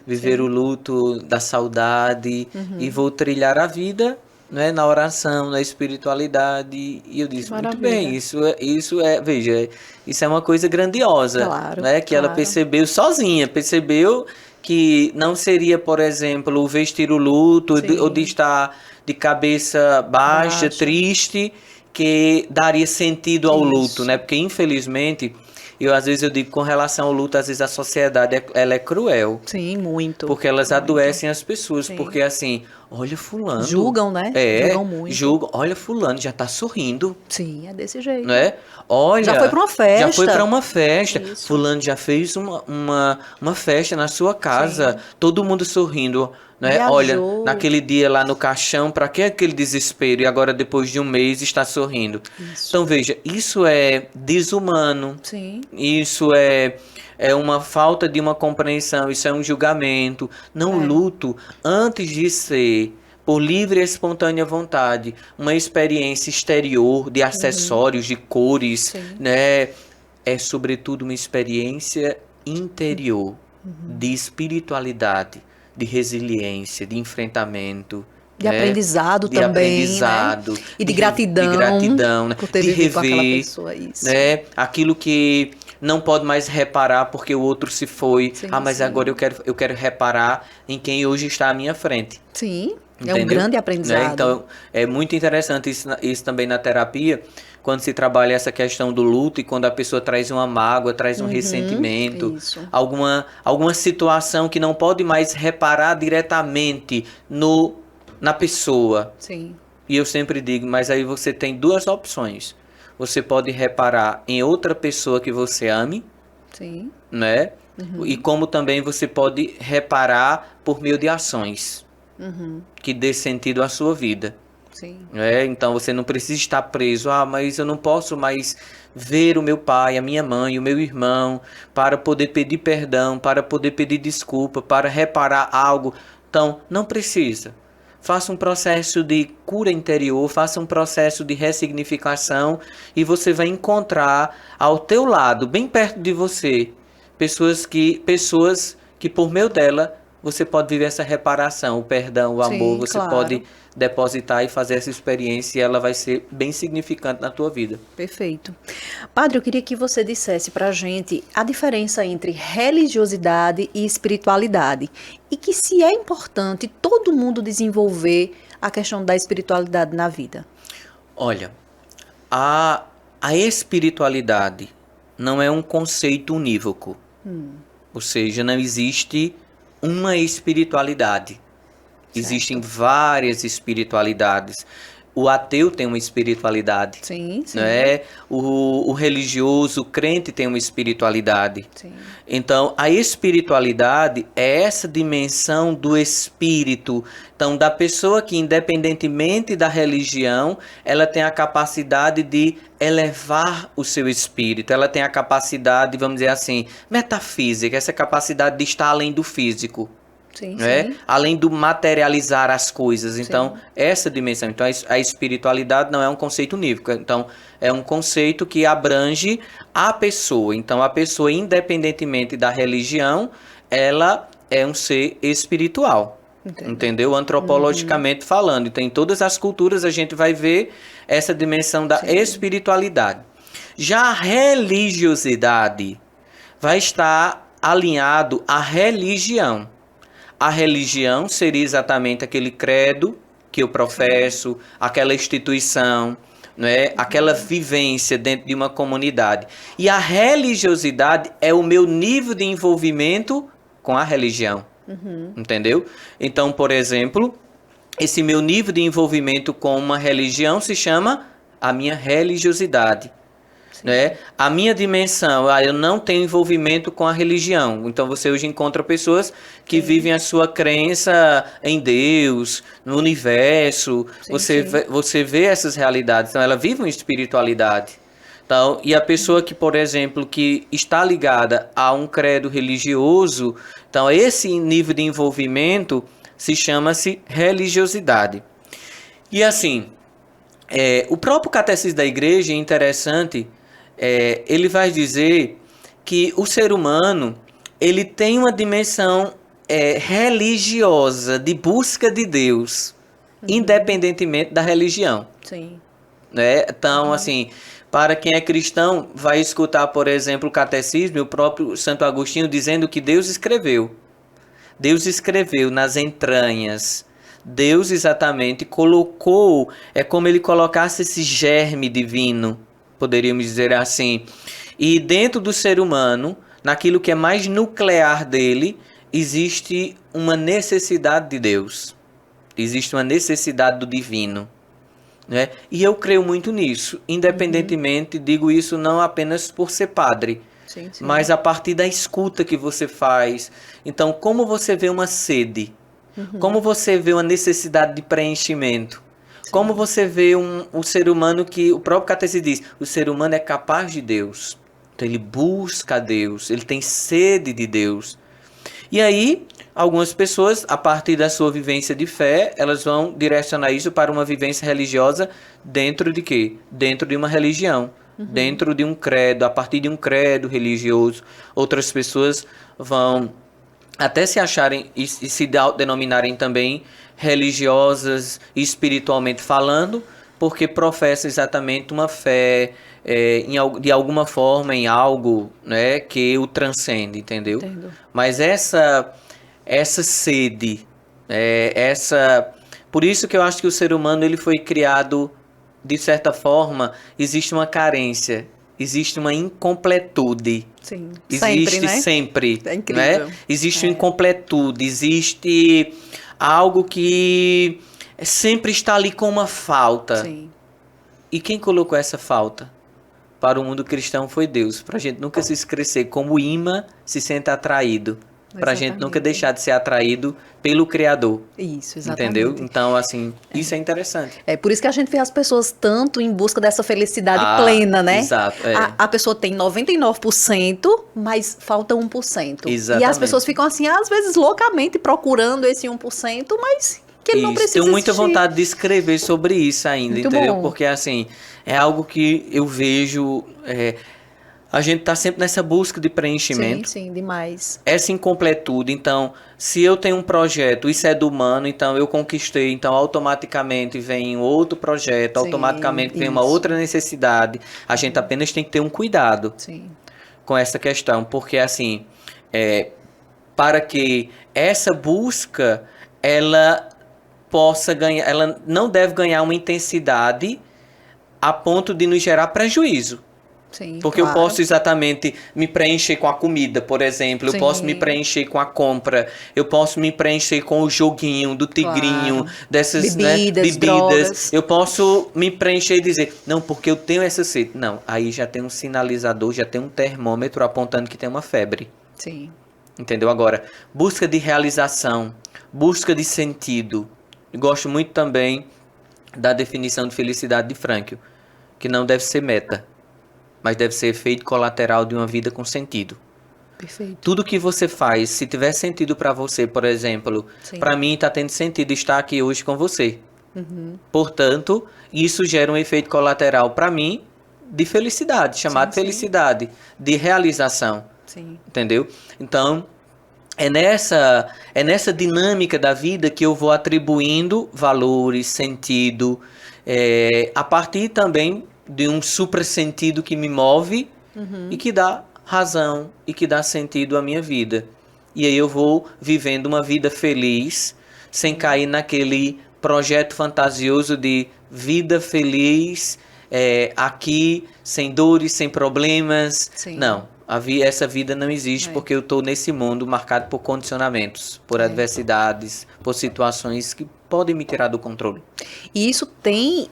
viver o luto da saudade e vou trilhar a vida, né, na oração, na espiritualidade. E eu disse, muito bem, isso é, veja, isso é uma coisa grandiosa, Claro, né, que ela percebeu sozinha, percebeu que não seria, por exemplo, o vestir o luto ou de estar de cabeça baixa, triste, que daria sentido ao luto, né? Porque, infelizmente, às vezes eu digo, com relação ao luto, às vezes a sociedade, ela é cruel. Sim, muito. Porque elas adoecem as pessoas, porque assim, olha fulano. Julgam, né? Julgam muito. Julgam, olha fulano, já tá sorrindo. Sim, é desse jeito. Né? Olha, já foi pra uma festa. Já foi pra uma festa. Isso. Fulano já fez uma festa na sua casa, todo mundo sorrindo. Né? Olha, naquele dia lá no caixão, para que aquele desespero? E agora, depois de um mês, está sorrindo. Isso. Então, veja, isso é desumano. Sim. Isso é uma falta de uma compreensão, isso é um julgamento. Não, o luto, antes de ser, por livre e espontânea vontade, uma experiência exterior de acessórios, de cores, né? É, sobretudo, uma experiência interior, de espiritualidade, de resiliência, de enfrentamento, de aprendizado também, aprendizado, né? E de gratidão, né? por ter vivido com aquela pessoa, isso. Né? Aquilo que não pode mais reparar porque o outro se foi. Mas agora eu quero reparar em quem hoje está à minha frente. Sim, entendeu? É um grande aprendizado. Né? Então, é muito interessante isso também na terapia, quando se trabalha essa questão do luto e quando a pessoa traz uma mágoa, traz um ressentimento, alguma situação que não pode mais reparar diretamente na pessoa. Sim. E eu sempre digo, mas aí você tem duas opções. Você pode reparar em outra pessoa que você ame, sim, né? E como também você pode reparar por meio de ações que dê sentido à sua vida. Sim. Então você não precisa estar preso, mas eu não posso mais ver o meu pai, a minha mãe, o meu irmão, para poder pedir perdão, para poder pedir desculpa, para reparar algo. Então, não precisa. Faça um processo de cura interior, faça um processo de ressignificação e você vai encontrar ao teu lado, bem perto de você, pessoas que por meio dela você pode viver essa reparação, o perdão, o amor, você pode depositar e fazer essa experiência e ela vai ser bem significante na tua vida. Perfeito. Padre, eu queria que você dissesse pra gente a diferença entre religiosidade e espiritualidade e que se é importante todo mundo desenvolver a questão da espiritualidade na vida. Olha, a espiritualidade não é um conceito unívoco, ou seja, não existe uma espiritualidade. Existem várias espiritualidades. O ateu tem uma espiritualidade. Sim, sim. Né? O religioso, o crente tem uma espiritualidade. Sim. Então, a espiritualidade é essa dimensão do espírito. Então, da pessoa que, independentemente da religião, ela tem a capacidade de elevar o seu espírito. Ela tem a capacidade, vamos dizer assim, metafísica, essa capacidade de estar além do físico. Sim, né? sim. Além do materializar as coisas. Então, essa dimensão. Então, a espiritualidade não é um conceito unívoco. Então, é um conceito que abrange a pessoa. Então, a pessoa, independentemente da religião, ela é um ser espiritual. Entendeu? Antropologicamente falando. Então, em todas as culturas, a gente vai ver essa dimensão da espiritualidade. Já a religiosidade vai estar alinhado à religião. A religião seria exatamente aquele credo que eu professo, aquela instituição, né? Aquela vivência dentro de uma comunidade. E a religiosidade é o meu nível de envolvimento com a religião. Entendeu? Então, por exemplo, esse meu nível de envolvimento com uma religião se chama a minha religiosidade. né? A minha dimensão, eu não tenho envolvimento com a religião. Então você hoje encontra pessoas que vivem a sua crença em Deus, no universo. Você vê essas realidades. Então ela vive uma espiritualidade. Então, e a pessoa que, por exemplo, que está ligada a um credo religioso, então esse nível de envolvimento chama-se religiosidade. E assim, o próprio Catecismo da Igreja é interessante, ele vai dizer que o ser humano ele tem uma dimensão religiosa, de busca de Deus, independentemente da religião. Sim. Né? Então, assim, para quem é cristão, vai escutar, por exemplo, o Catecismo, o próprio Santo Agostinho dizendo que Deus escreveu. Deus escreveu nas entranhas. Deus exatamente colocou, é como ele colocasse esse germe divino, poderíamos dizer assim. E dentro do ser humano, naquilo que é mais nuclear dele, existe uma necessidade de Deus. Existe uma necessidade do divino. Né? E eu creio muito nisso, independentemente, digo isso não apenas por ser padre, mas a partir da escuta que você faz. Então, como você vê uma sede, como você vê uma necessidade de preenchimento, como você vê um ser humano que, o próprio Catecismo diz, o ser humano é capaz de Deus, então ele busca Deus, ele tem sede de Deus. E aí, algumas pessoas, a partir da sua vivência de fé, elas vão direcionar isso para uma vivência religiosa dentro de quê? Dentro de uma religião, dentro de um credo, a partir de um credo religioso. Outras pessoas vão até se acharem e se denominarem também religiosas, espiritualmente falando, porque professam exatamente uma fé de alguma forma em algo, né, que o transcende, entendeu? Entendo. Mas essa sede, por isso que eu acho que o ser humano ele foi criado, de certa forma, existe uma carência, existe uma incompletude. Sim, existe sempre, né? Sempre, é incrível. Né? Existe uma incompletude, existe algo que sempre está ali com uma falta. Sim. E quem colocou essa falta? Para o mundo cristão foi Deus, para a gente nunca se esquecer como imã se sente atraído. Para a gente nunca deixar de ser atraído pelo Criador. Isso, exatamente. Entendeu? Então, assim, isso é interessante. É por isso que a gente vê as pessoas tanto em busca dessa felicidade plena, né? Exato. A pessoa tem 99%, mas falta 1%. Exatamente. E as pessoas ficam assim, às vezes, loucamente procurando esse 1%, mas que ele não precisa Tenho muita existir. vontade de escrever sobre isso ainda, muito entendeu? Bom. Porque, assim, é algo que eu vejo... a gente está sempre nessa busca de preenchimento. Sim, demais. Essa incompletude. Então, se eu tenho um projeto, isso é do humano, então eu conquistei, então automaticamente vem outro projeto, automaticamente vem uma outra necessidade. A gente apenas tem que ter um cuidado com essa questão, porque assim, para que essa busca, ela possa ganhar, ela não deve ganhar uma intensidade a ponto de nos gerar prejuízo. Sim, porque claro. Eu posso exatamente me preencher com a comida, por exemplo. Sim. Eu posso me preencher com a compra. Eu posso me preencher com o joguinho do tigrinho, dessas bebidas. Drogas. Eu posso me preencher e dizer, não, porque eu tenho essa sede. Não, aí já tem um sinalizador, já tem um termômetro apontando que tem uma febre. Sim. Entendeu? Agora, busca de realização, busca de sentido. Eu gosto muito também da definição de felicidade de Frankl, que não deve ser meta, mas deve ser efeito colateral de uma vida com sentido. Perfeito. Tudo que você faz, se tiver sentido para você, por exemplo, para mim está tendo sentido estar aqui hoje com você. Uhum. Portanto, isso gera um efeito colateral para mim de felicidade, chamado felicidade, de realização. Sim. Entendeu? Então, é nessa dinâmica da vida que eu vou atribuindo valores, sentido, a partir também de um suprassentido que me move e que dá razão e que dá sentido à minha vida. E aí eu vou vivendo uma vida feliz, sem cair naquele projeto fantasioso de vida feliz, aqui, sem dores, sem problemas. Sim. Não, essa vida não existe porque eu estou nesse mundo marcado por condicionamentos, por adversidades, por situações que podem me tirar do controle. E isso tem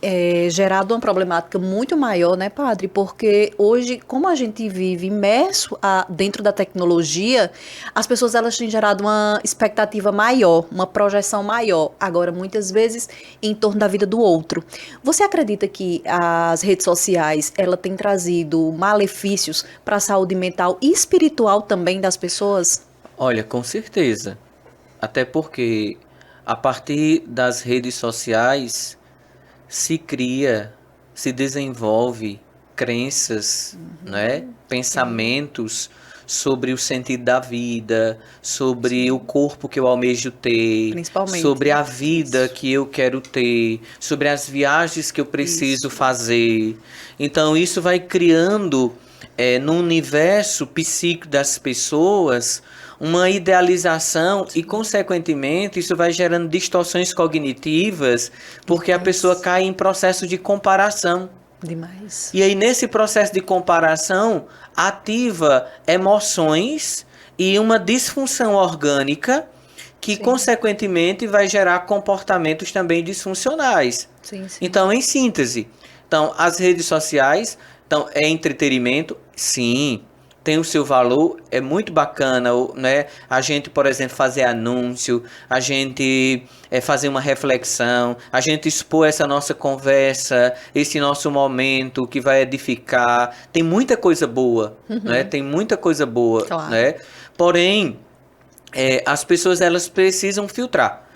gerado uma problemática muito maior, né, padre? Porque hoje, como a gente vive imerso dentro da tecnologia, as pessoas elas têm gerado uma expectativa maior, uma projeção maior, agora muitas vezes em torno da vida do outro. Você acredita que as redes sociais ela tem trazido malefícios para a saúde mental e espiritual também das pessoas? Olha, com certeza. Até porque a partir das redes sociais se cria, se desenvolve crenças, né? Pensamentos sobre o sentido da vida, sobre o corpo que eu almejo ter, Principalmente. sobre a vida que eu quero ter, sobre as viagens que eu preciso fazer. Então isso vai criando no universo psíquico das pessoas uma idealização e, consequentemente, isso vai gerando distorções cognitivas, porque a pessoa cai em processo de comparação. Demais. E aí, nesse processo de comparação, ativa emoções e uma disfunção orgânica que, consequentemente, vai gerar comportamentos também disfuncionais. Sim, sim. Então, em síntese, as redes sociais, é entretenimento, sim. Tem o seu valor, é muito bacana, né? A gente, por exemplo, fazer anúncio, a gente fazer uma reflexão, a gente expor essa nossa conversa, esse nosso momento que vai edificar. Tem muita coisa boa, né? Tem muita coisa boa, né? Porém, as pessoas elas precisam filtrar.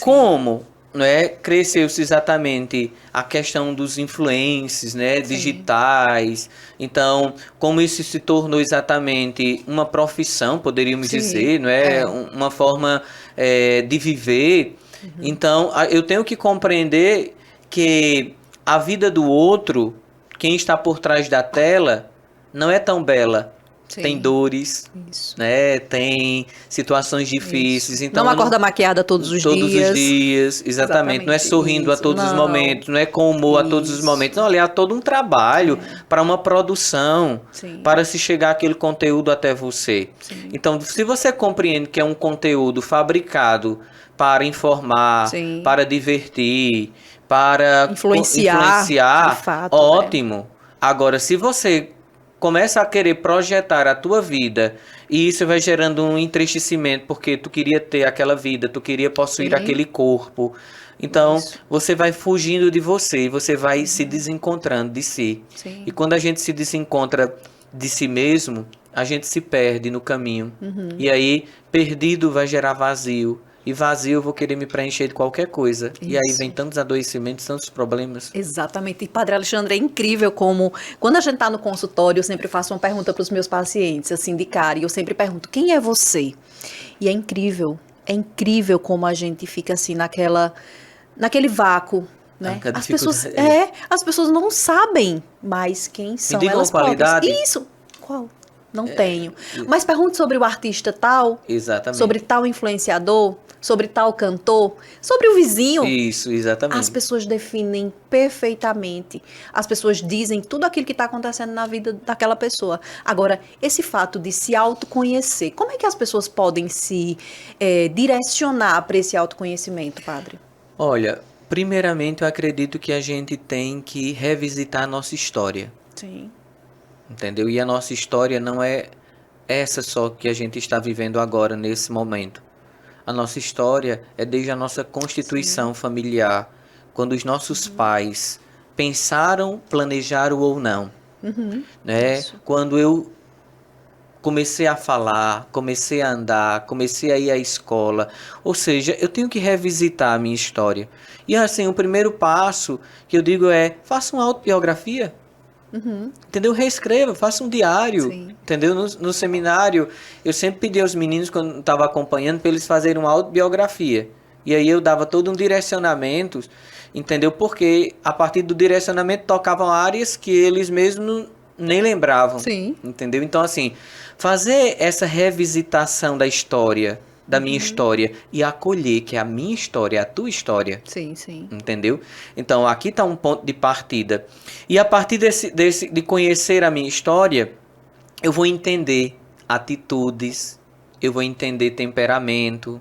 Como? Né, cresceu-se exatamente a questão dos influencers, né, digitais. Então, como isso se tornou exatamente uma profissão, poderíamos dizer, não é? Uma forma de viver. Então, eu tenho que compreender que a vida do outro, quem está por trás da tela, não é tão bela. Tem dores, né? Tem situações difíceis. Então, não acorda maquiada todos os dias. Todos os dias, exatamente. Não é sorrindo a todos os momentos, não é com humor a todos os momentos. Não, ali há todo um trabalho para uma produção, para se chegar aquele conteúdo até você. Então, se você compreende que é um conteúdo fabricado para informar, para divertir, para influenciar de fato, ótimo. Né? Agora, se você começa a querer projetar a tua vida e isso vai gerando um entristecimento porque tu queria ter aquela vida, tu queria possuir aquele corpo. Então, você vai fugindo de você, você vai se desencontrando de si. E quando a gente se desencontra de si mesmo, a gente se perde no caminho. E aí, perdido vai gerar vazio. E vazio eu vou querer me preencher de qualquer coisa. E aí vem tantos adoecimentos, tantos problemas. Exatamente. E Padre Alexandre, é incrível como, quando a gente está no consultório, eu sempre faço uma pergunta para os meus pacientes, assim, de cara, e eu sempre pergunto, quem é você? E é incrível como a gente fica assim, naquele vácuo, né? As pessoas não sabem mais quem são elas próprias. Isso! Qual? Não tenho. Mas pergunte sobre o artista tal, sobre tal influenciador, sobre tal cantor, sobre o vizinho. Isso, exatamente. As pessoas definem perfeitamente. As pessoas dizem tudo aquilo que está acontecendo na vida daquela pessoa. Agora, esse fato de se autoconhecer, como é que as pessoas podem se direcionar para esse autoconhecimento, padre? Olha, primeiramente eu acredito que a gente tem que revisitar a nossa história. Sim. Entendeu? E a nossa história não é essa só que a gente está vivendo agora, nesse momento. A nossa história é desde a nossa constituição familiar, quando os nossos pais pensaram, planejaram ou não. Né? Quando eu comecei a falar, comecei a andar, comecei a ir à escola. Ou seja, eu tenho que revisitar a minha história. E assim, o primeiro passo que eu digo é, faça uma autobiografia. Entendeu? Reescreva, faça um diário. Entendeu? No seminário, eu sempre pedi aos meninos, quando estava acompanhando, para eles fazerem uma autobiografia. E aí eu dava todo um direcionamento, entendeu? Porque a partir do direcionamento tocavam áreas que eles mesmos nem lembravam. Entendeu? Então, assim, fazer essa revisitação da história, da minha história, e acolher que a minha história é a tua história. Entendeu? Então, aqui está um ponto de partida. E a partir de conhecer a minha história, eu vou entender atitudes, eu vou entender temperamento,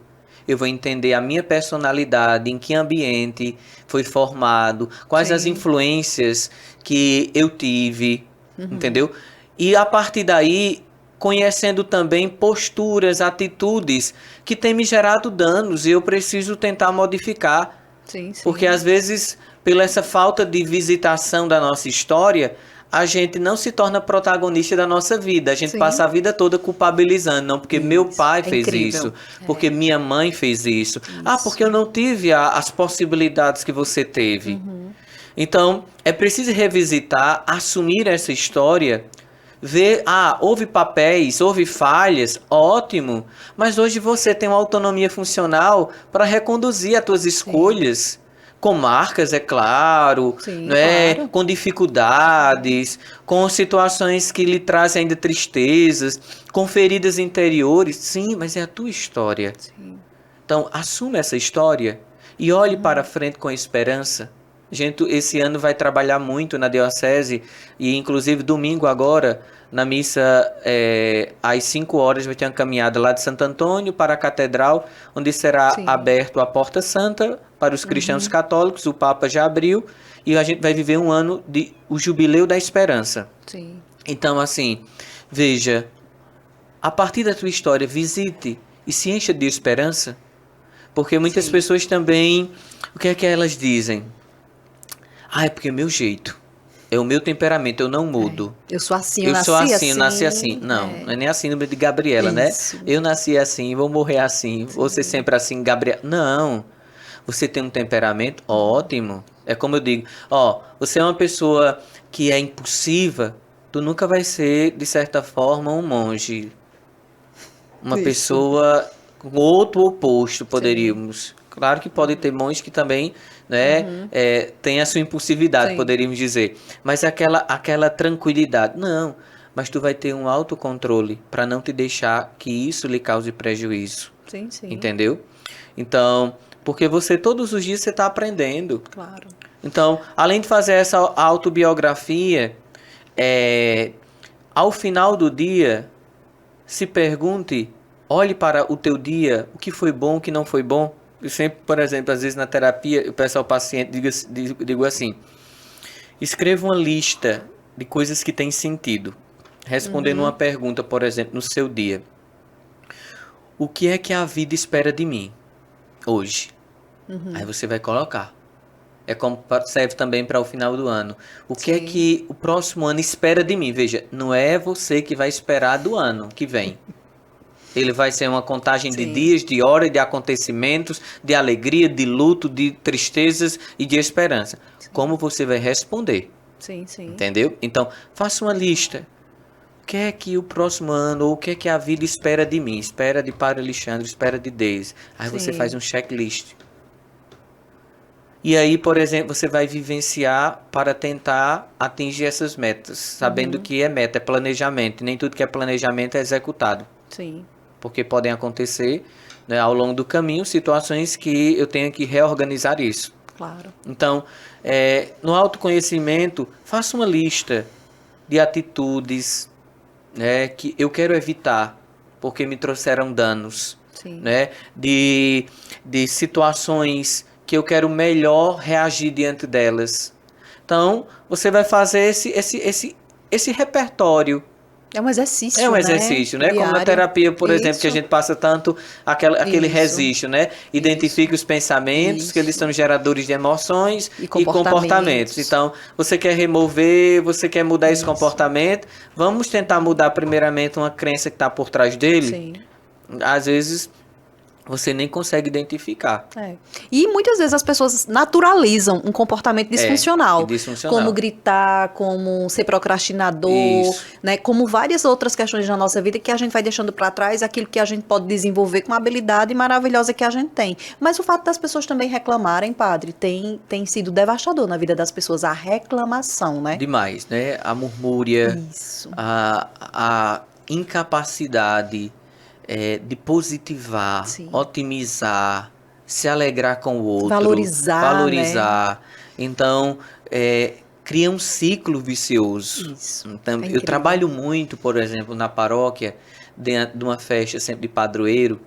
eu vou entender a minha personalidade, em que ambiente foi formado, quais as influências que eu tive, entendeu? E a partir daí, conhecendo também posturas, atitudes que têm me gerado danos e eu preciso tentar modificar. Sim, sim. Porque às vezes, pela essa falta de visitação da nossa história, a gente não se torna protagonista da nossa vida. A gente passa a vida toda culpabilizando. Não, porque meu pai fez isso. Porque minha mãe fez isso. Ah, porque eu não tive as possibilidades que você teve. Então, é preciso revisitar, assumir essa história, ver, houve papéis, houve falhas, ótimo. Mas hoje você tem uma autonomia funcional para reconduzir as tuas escolhas. Com marcas, é claro, né? Claro. Com dificuldades, com situações que lhe trazem ainda tristezas, com feridas interiores. Sim, mas é a tua história. Então, assuma essa história e olhe para frente com esperança. Gente, esse ano vai trabalhar muito na Diocese e, inclusive, domingo agora, na missa, às 5 horas, vai ter uma caminhada lá de Santo Antônio para a Catedral, onde será aberto a Porta Santa para os cristãos católicos. O Papa já abriu e a gente vai viver um ano o Jubileu da Esperança. Sim. Então, assim, veja, a partir da tua história, visite e se encha de esperança, porque muitas pessoas também, o que é que elas dizem? É porque é meu jeito. É o meu temperamento, eu não mudo. Eu sou assim, eu nasci assim. Não, não é nem a síndrome de Gabriela, né? Eu nasci assim, vou morrer assim, vou ser sempre assim, Gabriela. Não. Você tem um temperamento ótimo. É como eu digo, você é uma pessoa que é impulsiva, tu nunca vai ser, de certa forma, um monge. Uma pessoa com outro oposto, poderíamos. Claro que pode ter monges que também, né, tem a sua impulsividade, poderíamos dizer. Mas aquela tranquilidade. Não, mas tu vai ter um autocontrole para não te deixar que isso lhe cause prejuízo. Sim, sim. Entendeu? Então, porque todos os dias você está aprendendo. Claro. Então, além de fazer essa autobiografia, ao final do dia, se pergunte, olhe para o teu dia, o que foi bom, o que não foi bom. Eu sempre, por exemplo, às vezes na terapia, eu peço ao paciente, digo assim, escreva uma lista de coisas que têm sentido. Respondendo uma pergunta, por exemplo, no seu dia. O que é que a vida espera de mim hoje? Aí você vai colocar. É como serve também para o final do ano. O que é que o próximo ano espera de mim? Veja, não é você que vai esperar do ano que vem. Ele vai ser uma contagem de dias, de horas, de acontecimentos, de alegria, de luto, de tristezas e de esperança. Como você vai responder? Sim, sim. Entendeu? Então, faça uma lista. O que é que o próximo ano, ou o que é que a vida espera de mim? Espera de Padre Alexandre, espera de Deise. Aí você faz um checklist. E aí, por exemplo, você vai vivenciar para tentar atingir essas metas. Sabendo que é meta, é planejamento. Nem tudo que é planejamento é executado. Sim. Porque podem acontecer, né, ao longo do caminho situações que eu tenho que reorganizar isso. Claro. Então, no autoconhecimento, faça uma lista de atitudes, né, que eu quero evitar, porque me trouxeram danos. Né, de situações que eu quero melhor reagir diante delas. Então, você vai fazer esse repertório. É um exercício, É um exercício, né? Como na terapia, por exemplo, que a gente passa tanto aquele registro, né? Identifique os pensamentos, que eles são geradores de emoções e comportamentos. Então, você quer remover, você quer mudar esse comportamento, vamos tentar mudar primeiramente uma crença que está por trás dele. Sim. Às vezes, você nem consegue identificar. E muitas vezes as pessoas naturalizam um comportamento disfuncional. Como gritar, como ser procrastinador, né? Como várias outras questões na nossa vida que a gente vai deixando para trás, aquilo que a gente pode desenvolver com uma habilidade maravilhosa que a gente tem. Mas o fato das pessoas também reclamarem, padre, tem sido devastador na vida das pessoas, a reclamação, né? Demais, né? A murmúria, a incapacidade de positivar, otimizar, se alegrar com o outro, valorizar. Né? Então, cria um ciclo vicioso. Então, eu trabalho muito, por exemplo, na paróquia, dentro de uma festa sempre de padroeiro,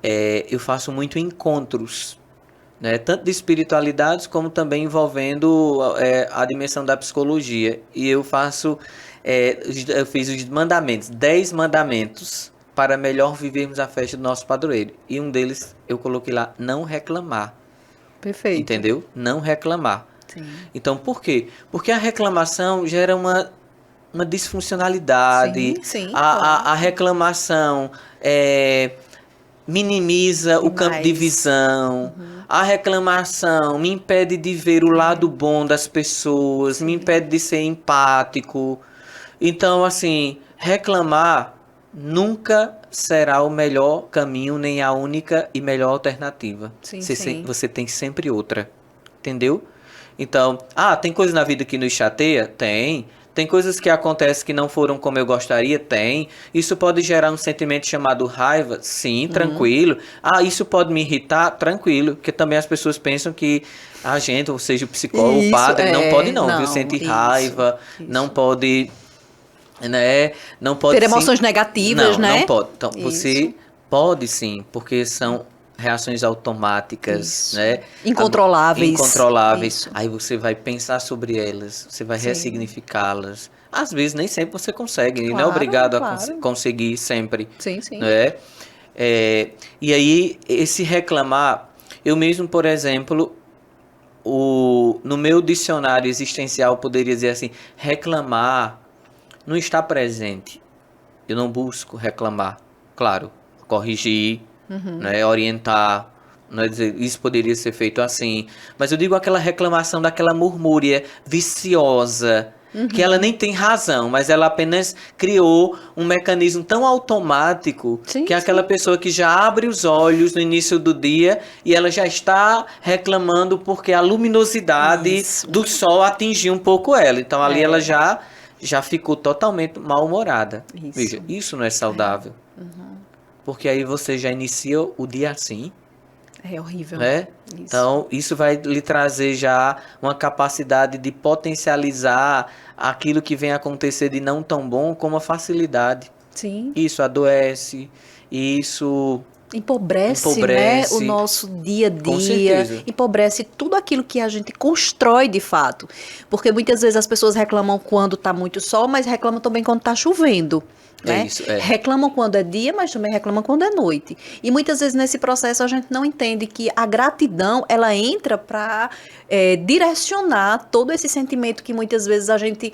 eu faço muito encontros, né? Tanto de espiritualidades como também envolvendo a dimensão da psicologia. E eu fiz os mandamentos, 10 mandamentos para melhor vivermos a festa do nosso padroeiro. E um deles eu coloquei lá, não reclamar. Perfeito. Entendeu? Não reclamar. Sim. Então, por quê? Porque a reclamação gera uma disfuncionalidade. Sim, A reclamação minimiza o campo de visão. A reclamação me impede de ver o lado bom das pessoas, me impede de ser empático. Então, assim, reclamar nunca será o melhor caminho, nem a única e melhor alternativa. Você tem sempre outra. Entendeu? Então, tem coisas na vida que nos chateia? Tem. Tem coisas que acontecem que não foram como eu gostaria? Tem. Isso pode gerar um sentimento chamado raiva? Sim, tranquilo. Isso pode me irritar? Tranquilo. Porque também as pessoas pensam que a gente, ou seja, o psicólogo, o padre, não pode viu? Sentir raiva, não pode... Né? Não pode ter emoções negativas, né? Não pode. Então, você pode sim, porque são reações automáticas, né? Incontroláveis. Isso. Aí você vai pensar sobre elas, você vai ressignificá-las. Às vezes nem sempre você consegue, não é obrigado a conseguir sempre. Sim. Né? E aí, esse reclamar, eu mesmo, por exemplo, no meu dicionário existencial poderia dizer assim, reclamar não está presente. Eu não busco reclamar. Claro, corrigir, né, orientar, né, dizer, isso poderia ser feito assim. Mas eu digo aquela reclamação daquela murmúria viciosa, que ela nem tem razão, mas ela apenas criou um mecanismo tão automático que é aquela pessoa que já abre os olhos no início do dia e ela já está reclamando porque a luminosidade do sol atingiu um pouco ela. Então ali ela já ficou totalmente mal-humorada. Veja, isso não é saudável. Porque aí você já inicia o dia assim. É horrível. Né? Então, isso vai lhe trazer já uma capacidade de potencializar aquilo que vem a acontecer de não tão bom com uma facilidade. Sim. Isso adoece, isso... Empobrece, né, o nosso dia a dia, empobrece tudo aquilo que a gente constrói de fato, porque muitas vezes as pessoas reclamam quando está muito sol, mas reclamam também quando está chovendo. Né? Reclamam quando é dia, mas também reclamam quando é noite. E muitas vezes nesse processo a gente não entende que a gratidão, ela entra para direcionar todo esse sentimento que muitas vezes a gente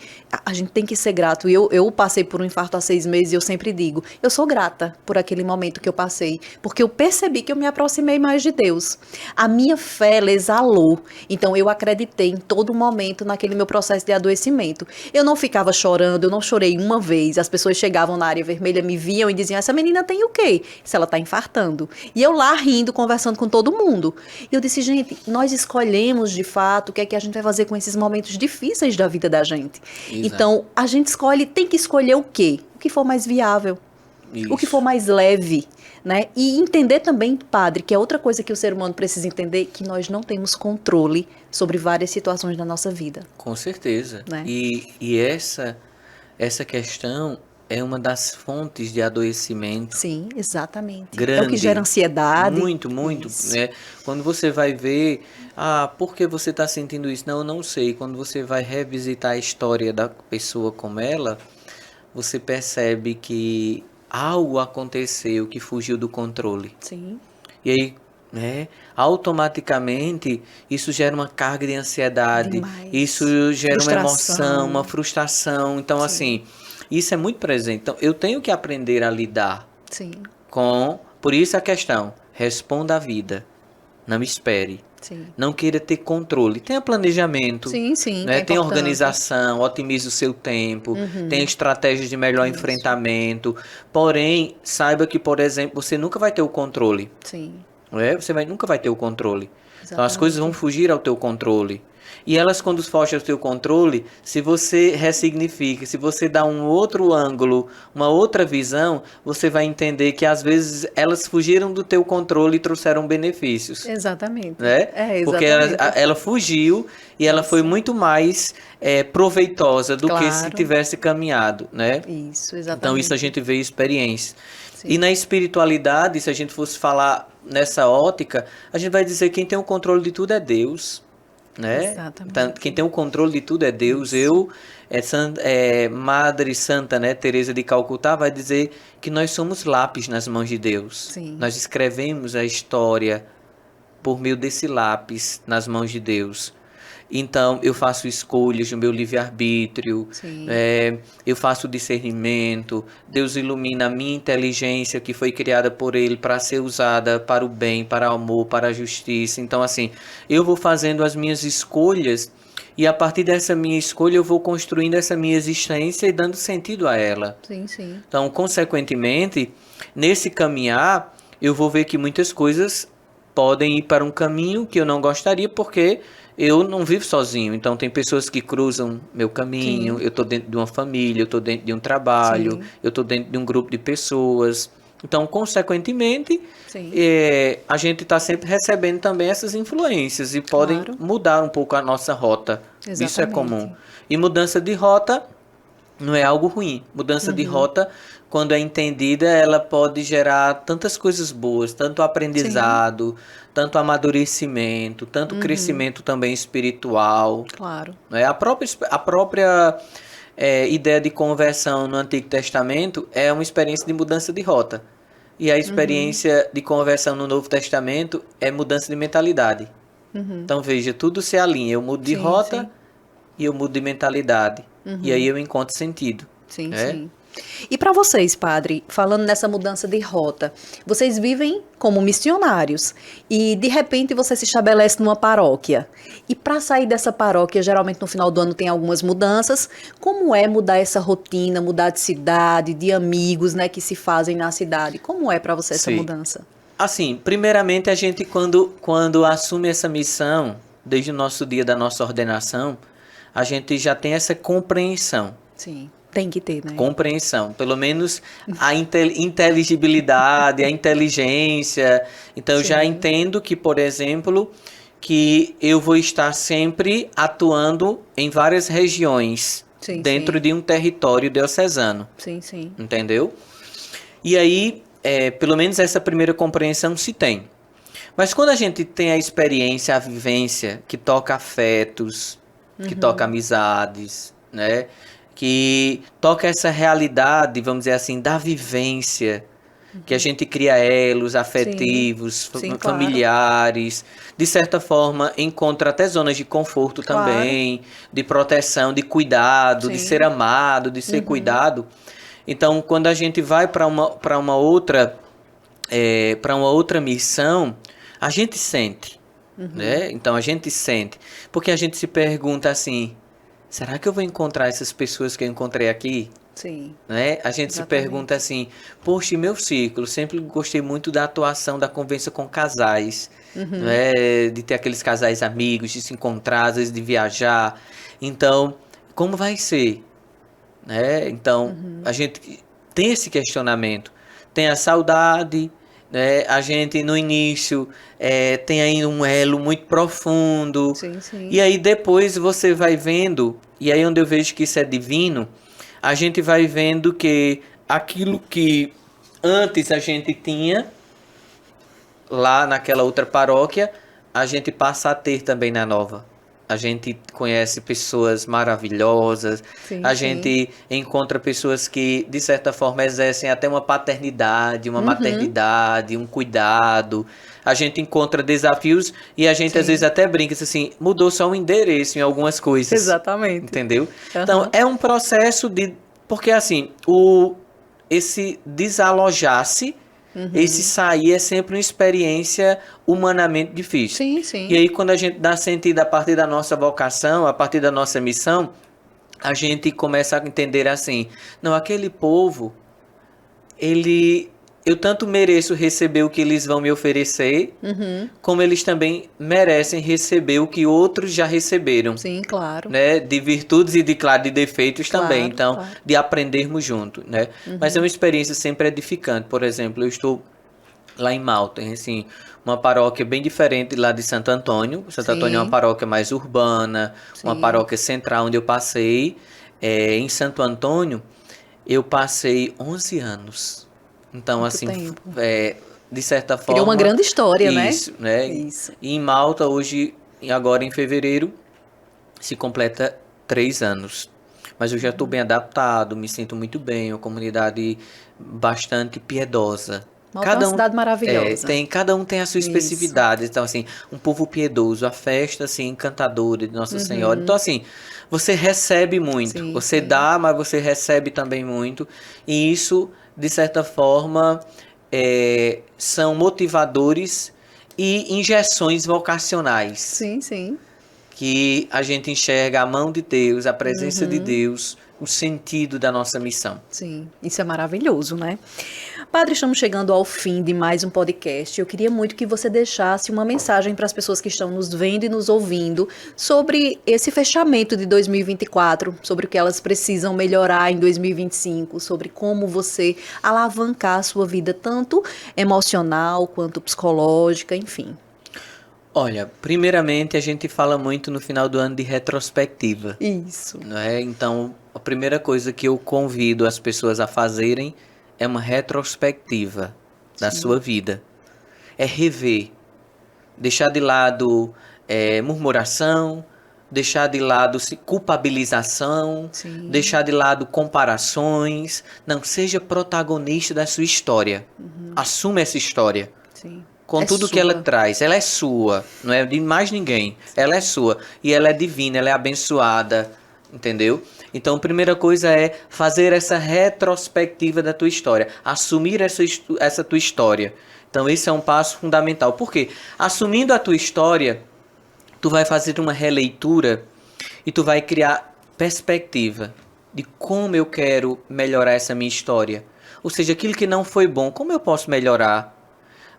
tem que ser grato. Eu passei por um infarto há 6 meses e eu sempre digo, eu sou grata por aquele momento que eu passei, porque eu percebi que eu me aproximei mais de Deus. A minha fé, ela exalou. Então eu acreditei em todo momento naquele meu processo de adoecimento. Eu não ficava chorando, eu não chorei uma vez. As pessoas chegavam na área vermelha, me viam e diziam, essa menina tem o quê? Se ela tá infartando. E eu lá rindo, conversando com todo mundo. E eu disse, gente, nós escolhemos de fato o que é que a gente vai fazer com esses momentos difíceis da vida da gente. Exato. Então, a gente tem que escolher o quê? O que for mais viável. O que for mais leve, né? E entender também, padre, que é outra coisa que o ser humano precisa entender, que nós não temos controle sobre várias situações da nossa vida. Com certeza. Né? E essa questão é uma das fontes de adoecimento. Sim, exatamente. Grande. É o que gera ansiedade. Muito. Né? Quando você vai ver, por que você está sentindo isso? Não, eu não sei. Quando você vai revisitar a história da pessoa como ela, você percebe que algo aconteceu que fugiu do controle. Sim. E aí, né, automaticamente, isso gera uma carga de ansiedade. Demais. Isso gera uma emoção, uma frustração. Então, assim, isso é muito presente. Então, eu tenho que aprender a lidar com... Por isso a questão, responda à vida. Não espere. Sim. Não queira ter controle. Tenha planejamento. Sim. Né? Tenha organização, otimize o seu tempo, tenha estratégias de melhor enfrentamento. Porém, saiba que, por exemplo, você nunca vai ter o controle. Sim. Né? Você nunca vai ter o controle. Exatamente. Então, as coisas vão fugir ao teu controle. E elas, quando fogem ao teu controle, se você ressignifica, se você dá um outro ângulo, uma outra visão, você vai entender que, às vezes, elas fugiram do teu controle e trouxeram benefícios. Exatamente. Né? Exatamente. Porque ela fugiu e ela foi muito mais proveitosa do que se tivesse caminhado. Né? Isso, exatamente. Então, isso a gente vê em experiência. E na espiritualidade, se a gente fosse falar nessa ótica, a gente vai dizer que quem tem o controle de tudo é Deus, né? Exatamente. Então, quem tem o controle de tudo é Deus. Madre Santa, né, Teresa de Calcutá, vai dizer que nós somos lápis nas mãos de Deus. Sim. Nós escrevemos a história por meio desse lápis nas mãos de Deus. Então, eu faço escolhas no meu livre-arbítrio, eu faço discernimento, Deus ilumina a minha inteligência que foi criada por Ele para ser usada para o bem, para o amor, para a justiça. Então, assim, eu vou fazendo as minhas escolhas e a partir dessa minha escolha eu vou construindo essa minha existência e dando sentido a ela. Sim, sim. Então, consequentemente, nesse caminhar, eu vou ver que muitas coisas podem ir para um caminho que eu não gostaria, porque eu não vivo sozinho. Então, tem pessoas que cruzam meu caminho, eu estou dentro de uma família, eu estou dentro de um trabalho, eu estou dentro de um grupo de pessoas. Então, consequentemente, a gente está sempre recebendo também essas influências e podem mudar um pouco a nossa rota. Exatamente. Isso é comum. E mudança de rota não é algo ruim. Mudança de rota, quando é entendida, ela pode gerar tantas coisas boas, tanto aprendizado, tanto amadurecimento, tanto crescimento também espiritual. Claro. Né? A própria ideia de conversão no Antigo Testamento é uma experiência de mudança de rota. E a experiência de conversão no Novo Testamento é mudança de mentalidade. Então, veja, tudo se alinha. Eu mudo de rota e eu mudo de mentalidade. E aí eu encontro sentido. Sim, sim. E para vocês, padre, falando nessa mudança de rota, vocês vivem como missionários e de repente você se estabelece numa paróquia. E para sair dessa paróquia, geralmente no final do ano tem algumas mudanças. Como é mudar essa rotina, mudar de cidade, de amigos, né, que se fazem na cidade? Como é para você essa mudança? Assim, primeiramente a gente quando assume essa missão, desde o nosso dia da nossa ordenação, a gente já tem essa compreensão. Sim. Tem que ter, né? Compreensão, pelo menos a inteligibilidade, a inteligência. Então, eu já entendo que, por exemplo, que eu vou estar sempre atuando em várias regiões dentro de um território diocesano. Sim, sim. Entendeu? E aí, pelo menos essa primeira compreensão se tem. Mas quando a gente tem a experiência, a vivência, que toca afetos, que toca amizades, né? Que toca essa realidade, vamos dizer assim, da vivência, que a gente cria elos afetivos, familiares, de certa forma encontra até zonas de conforto também, de proteção, de cuidado, de ser amado, de ser cuidado. Então, quando a gente vai para uma outra missão, a gente sente, né? Então, a gente sente, porque a gente se pergunta assim, será que eu vou encontrar essas pessoas que eu encontrei aqui? Sim. Né? A gente se pergunta assim, poxa, meu círculo, sempre gostei muito da atuação da convivência com casais, né? De ter aqueles casais amigos, de se encontrar, às vezes de viajar. Então, como vai ser? Né? Então, a gente tem esse questionamento. Tem a saudade, né? A gente no início tem aí um elo muito profundo. Sim, sim. E aí depois você vai vendo, e aí onde eu vejo que isso é divino, a gente vai vendo que aquilo que antes a gente tinha lá naquela outra paróquia, a gente passa a ter também na nova. A gente conhece pessoas maravilhosas, a gente encontra pessoas que, de certa forma, exercem até uma paternidade, uma maternidade, um cuidado. A gente encontra desafios e a gente, às vezes, até brinca assim, mudou só o endereço em algumas coisas. Exatamente. Entendeu? Então, é um processo de... Porque, assim, esse desalojar-se, esse sair é sempre uma experiência humanamente difícil. Sim, sim. E aí, quando a gente dá sentido a partir da nossa vocação, a partir da nossa missão, a gente começa a entender assim, não, aquele povo, eu tanto mereço receber o que eles vão me oferecer, como eles também merecem receber o que outros já receberam. Sim, claro. Né? De virtudes e de defeitos também. Então, de aprendermos junto, né? Mas é uma experiência sempre edificante. Por exemplo, eu estou lá em Malta, assim, uma paróquia bem diferente lá de Santo Antônio. Santo Antônio é uma paróquia mais urbana, uma paróquia central onde eu passei. Em Santo Antônio, eu passei 11 anos Então, Muito assim, tempo. de certa forma... Criou uma grande história, né? Isso, né? Isso. E em Malta, hoje, agora em fevereiro, se completa 3 anos. Mas eu já estou bem adaptado, me sinto muito bem, uma comunidade bastante piedosa. Malta é uma cidade maravilhosa. Cada um tem a sua Isso. especificidade. Então, assim, um povo piedoso, a festa, assim, encantadora de Nossa Senhora. Então, assim, você recebe muito. Sim, Você sim. dá, mas você recebe também muito. E isso, de certa forma, são motivadores e injeções vocacionais. Sim, sim. Que a gente enxerga a mão de Deus, a presença de Deus, o sentido da nossa missão. Sim, isso é maravilhoso, né? Padre, estamos chegando ao fim de mais um podcast. Eu queria muito que você deixasse uma mensagem para as pessoas que estão nos vendo e nos ouvindo sobre esse fechamento de 2024, sobre o que elas precisam melhorar em 2025, sobre como você alavancar a sua vida, tanto emocional quanto psicológica, enfim. Olha, primeiramente a gente fala muito no final do ano de retrospectiva. Isso. Não é? Então, a primeira coisa que eu convido as pessoas a fazerem é uma retrospectiva da sua vida. É rever. Deixar de lado murmuração, deixar de lado culpabilização, deixar de lado comparações. Não, seja protagonista da sua história. Assuma essa história. Sim. Com É tudo que sua. ela traz. Ela é sua, não é de mais ninguém. Ela é sua. E ela é divina, ela é abençoada. Entendeu? Então, a primeira coisa é fazer essa retrospectiva da tua história. Assumir essa tua história. Então, esse é um passo fundamental. Por quê? Assumindo a tua história, tu vai fazer uma releitura e tu vai criar perspectiva de como eu quero melhorar essa minha história. Ou seja, aquilo que não foi bom, como eu posso melhorar?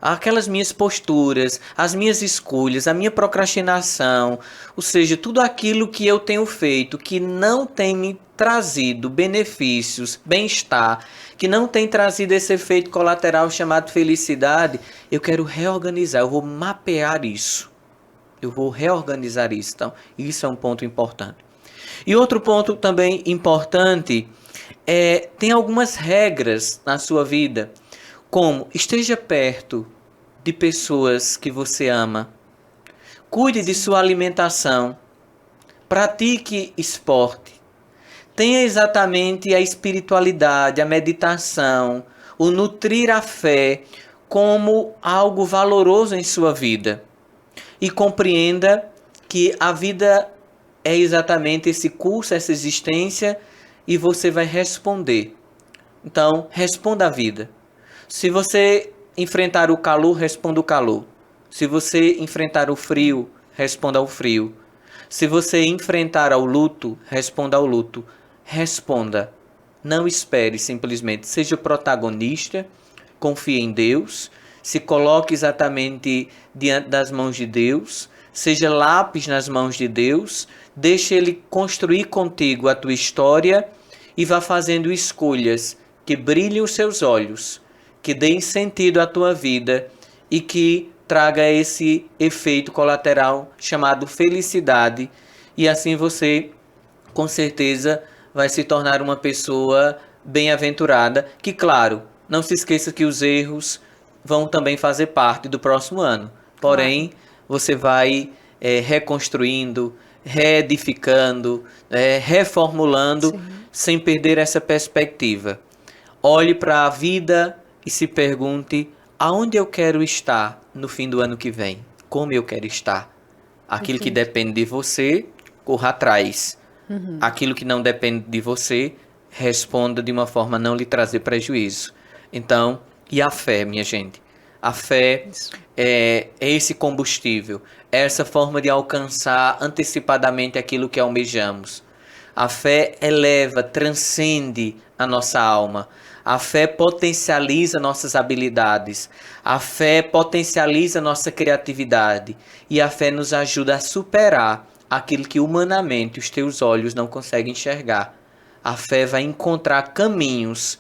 Aquelas minhas posturas, as minhas escolhas, a minha procrastinação, ou seja, tudo aquilo que eu tenho feito que não tem me trazido benefícios, bem-estar, que não tem trazido esse efeito colateral chamado felicidade, eu quero reorganizar, eu vou mapear isso, eu vou reorganizar isso. Então, isso é um ponto importante. E outro ponto também importante tem algumas regras na sua vida, como esteja perto de pessoas que você ama, cuide de sua alimentação, pratique esporte, tenha exatamente a espiritualidade, a meditação, o nutrir a fé como algo valoroso em sua vida e compreenda que a vida é exatamente esse curso, essa existência e você vai responder. Então, responda à vida. Se você enfrentar o calor, responda o calor. Se você enfrentar o frio, responda ao frio. Se você enfrentar ao luto, responda ao luto. Responda. Não espere simplesmente. Seja protagonista, confie em Deus, se coloque exatamente diante das mãos de Deus, seja lápis nas mãos de Deus, deixe Ele construir contigo a tua história e vá fazendo escolhas que brilhem os seus olhos, que deem sentido à tua vida e que traga esse efeito colateral chamado felicidade. E assim você, com certeza, vai se tornar uma pessoa bem-aventurada, que, claro, não se esqueça que os erros vão também fazer parte do próximo ano. Porém, você vai reconstruindo, reedificando, reformulando, sem perder essa perspectiva. Olhe para a vida e se pergunte aonde eu quero estar no fim do ano que vem. Como eu quero estar. Aquilo que depende de você, corra atrás. Aquilo que não depende de você, responda de uma forma a não lhe trazer prejuízo. Então, e a fé, minha gente? A fé é esse combustível, é essa forma de alcançar antecipadamente aquilo que almejamos. A fé eleva, transcende a nossa alma. A fé potencializa nossas habilidades. A fé potencializa nossa criatividade. E a fé nos ajuda a superar aquilo que humanamente os teus olhos não conseguem enxergar. A fé vai encontrar caminhos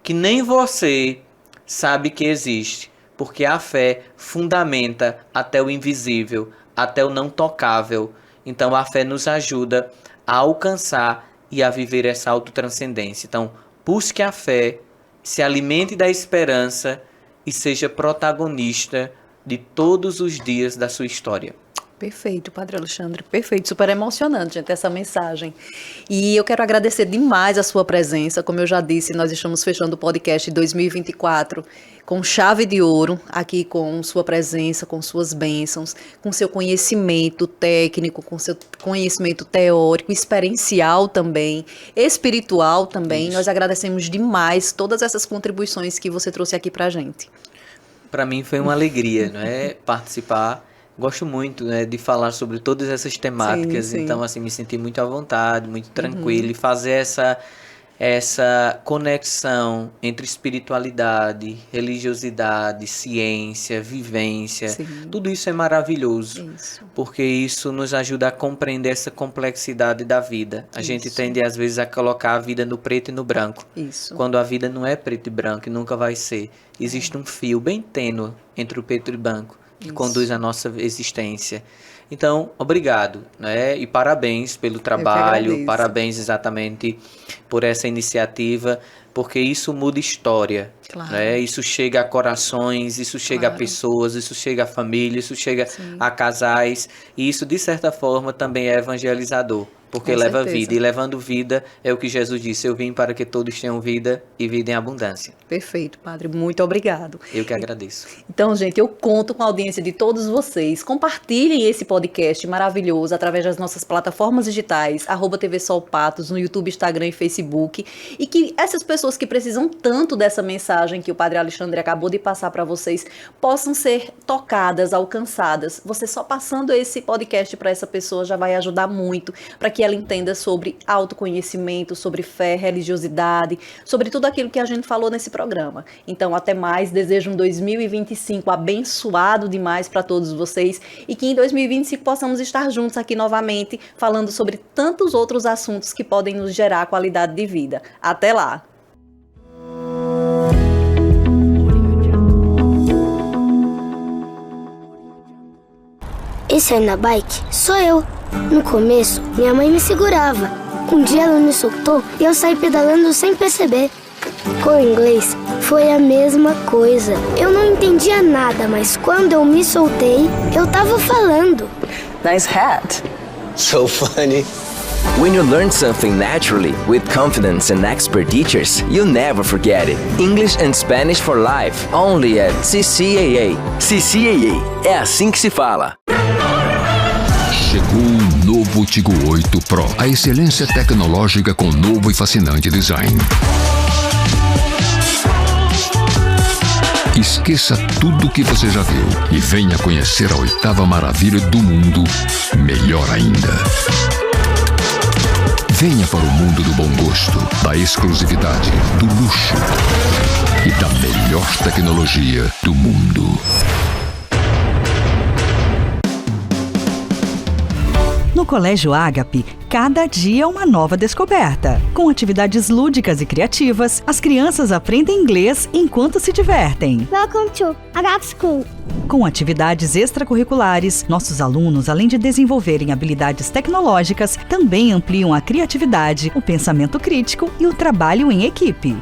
que nem você sabe que existe, porque a fé fundamenta até o invisível, até o não tocável. Então a fé nos ajuda a alcançar e a viver essa autotranscendência. Então, busque a fé, se alimente da esperança e seja protagonista de todos os dias da sua história. Perfeito, Padre Alexandre, perfeito, super emocionante, gente, essa mensagem. E eu quero agradecer demais a sua presença. Como eu já disse, nós estamos fechando o podcast 2024 com chave de ouro, aqui com sua presença, com suas bênçãos, com seu conhecimento técnico, com seu conhecimento teórico, experiencial também, espiritual também. Nós agradecemos demais todas essas contribuições que você trouxe aqui pra gente. Para mim foi uma alegria, não é, participar. Gosto muito, né, de falar sobre todas essas temáticas, Sim. então assim me senti muito à vontade, muito tranquilo, e fazer essa conexão entre espiritualidade, religiosidade, ciência, vivência, tudo isso é maravilhoso, porque isso nos ajuda a compreender essa complexidade da vida. A gente tende às vezes a colocar a vida no preto e no branco, quando a vida não é preto e branco e nunca vai ser. Existe um fio bem tênue entre o preto e branco, que conduz a nossa existência. Então, obrigado, né? E parabéns pelo trabalho, parabéns exatamente por essa iniciativa, porque isso muda história, né? Isso chega a corações, isso chega a pessoas, isso chega a família, isso chega a casais, e isso de certa forma também é evangelizador, porque leva vida, e levando vida é o que Jesus disse: eu vim para que todos tenham vida e vida em abundância. Perfeito, Padre, muito obrigado. Eu que agradeço. Então, gente, eu conto com a audiência de todos vocês. Compartilhem esse podcast maravilhoso através das nossas plataformas digitais, @TV Sol Patos, no YouTube, Instagram e Facebook, e que essas pessoas que precisam tanto dessa mensagem que o Padre Alexandre acabou de passar para vocês possam ser tocadas, alcançadas. Você só passando esse podcast para essa pessoa já vai ajudar muito para que ela entenda sobre autoconhecimento, sobre fé, religiosidade, sobre tudo aquilo que a gente falou nesse programa. Então, até mais. Desejo um 2025 abençoado demais para todos vocês, e que em 2025 possamos estar juntos aqui novamente, falando sobre tantos outros assuntos que podem nos gerar qualidade de vida. Até lá! Esse aí na bike sou eu. No começo, minha mãe me segurava. Um dia ela me soltou e eu saí pedalando sem perceber. Com o inglês, foi a mesma coisa. Eu não entendia nada, mas quando eu me soltei, eu tava falando. Nice hat. So funny. When you learn something naturally, with confidence and expert teachers, you'll never forget it. English and Spanish for Life, only at CCAA. CCAA, é assim que se fala. Chegou o novo Tigo 8 Pro, a excelência tecnológica com novo e fascinante design. Esqueça tudo o que você já viu e venha conhecer a 8ª maravilha do mundo, melhor ainda. Venha para o mundo do bom gosto, da exclusividade, do luxo e da melhor tecnologia do mundo. No Colégio Ágape, cada dia é uma nova descoberta. Com atividades lúdicas e criativas, as crianças aprendem inglês enquanto se divertem. Welcome to Ágape School. Com atividades extracurriculares, nossos alunos, além de desenvolverem habilidades tecnológicas, também ampliam a criatividade, o pensamento crítico e o trabalho em equipe.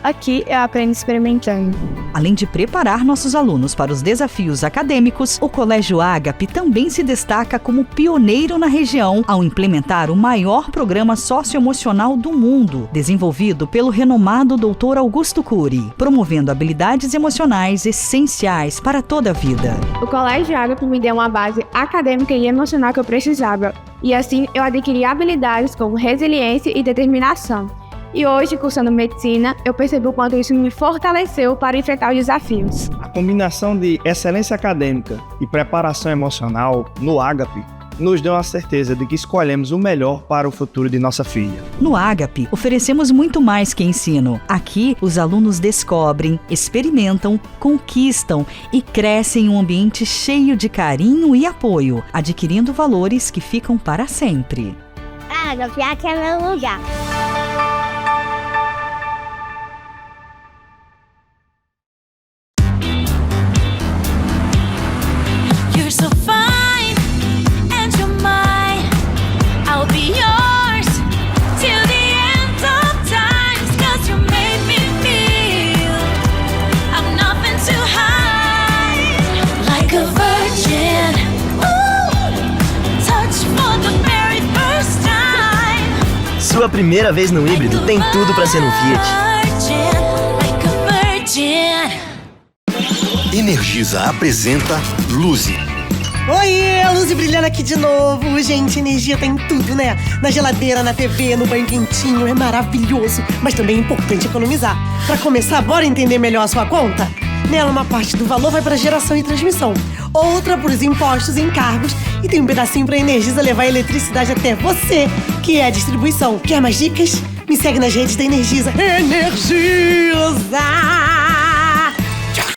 Aqui eu aprendo experimentando. Além de preparar nossos alunos para os desafios acadêmicos, o Colégio Ágape também se destaca como pioneiro na região ao implementar o maior programa socioemocional do mundo, desenvolvido pelo renomado Dr. Augusto Cury, promovendo habilidades emocionais essenciais para toda a vida. O Colégio Ágape me deu uma base acadêmica e emocional que eu precisava, e assim eu adquiri habilidades como resiliência e determinação. E hoje, cursando medicina, eu percebi o quanto isso me fortaleceu para enfrentar os desafios. A combinação de excelência acadêmica e preparação emocional no Ágape nos deu a certeza de que escolhemos o melhor para o futuro de nossa filha. No Ágape, oferecemos muito mais que ensino. Aqui, os alunos descobrem, experimentam, conquistam e crescem em um ambiente cheio de carinho e apoio, adquirindo valores que ficam para sempre. Ágape, aqui é meu lugar. So fine, and you're mine. I'll be yours till the end of time. 'Cause you made me feel Sua primeira vez no híbrido tem tudo para ser no Fiat. Energisa apresenta Luzi. Oi, Luzi brilhando aqui de novo. Gente, energia tem tudo, né? Na geladeira, na TV, no banho quentinho. É maravilhoso, mas também é importante economizar. Pra começar, bora entender melhor a sua conta? Nela, uma parte do valor vai pra geração e transmissão, outra pros impostos e encargos, e tem um pedacinho pra Energisa levar a eletricidade até você, que é a distribuição. Quer mais dicas? Me segue nas redes da Energisa. Energisa!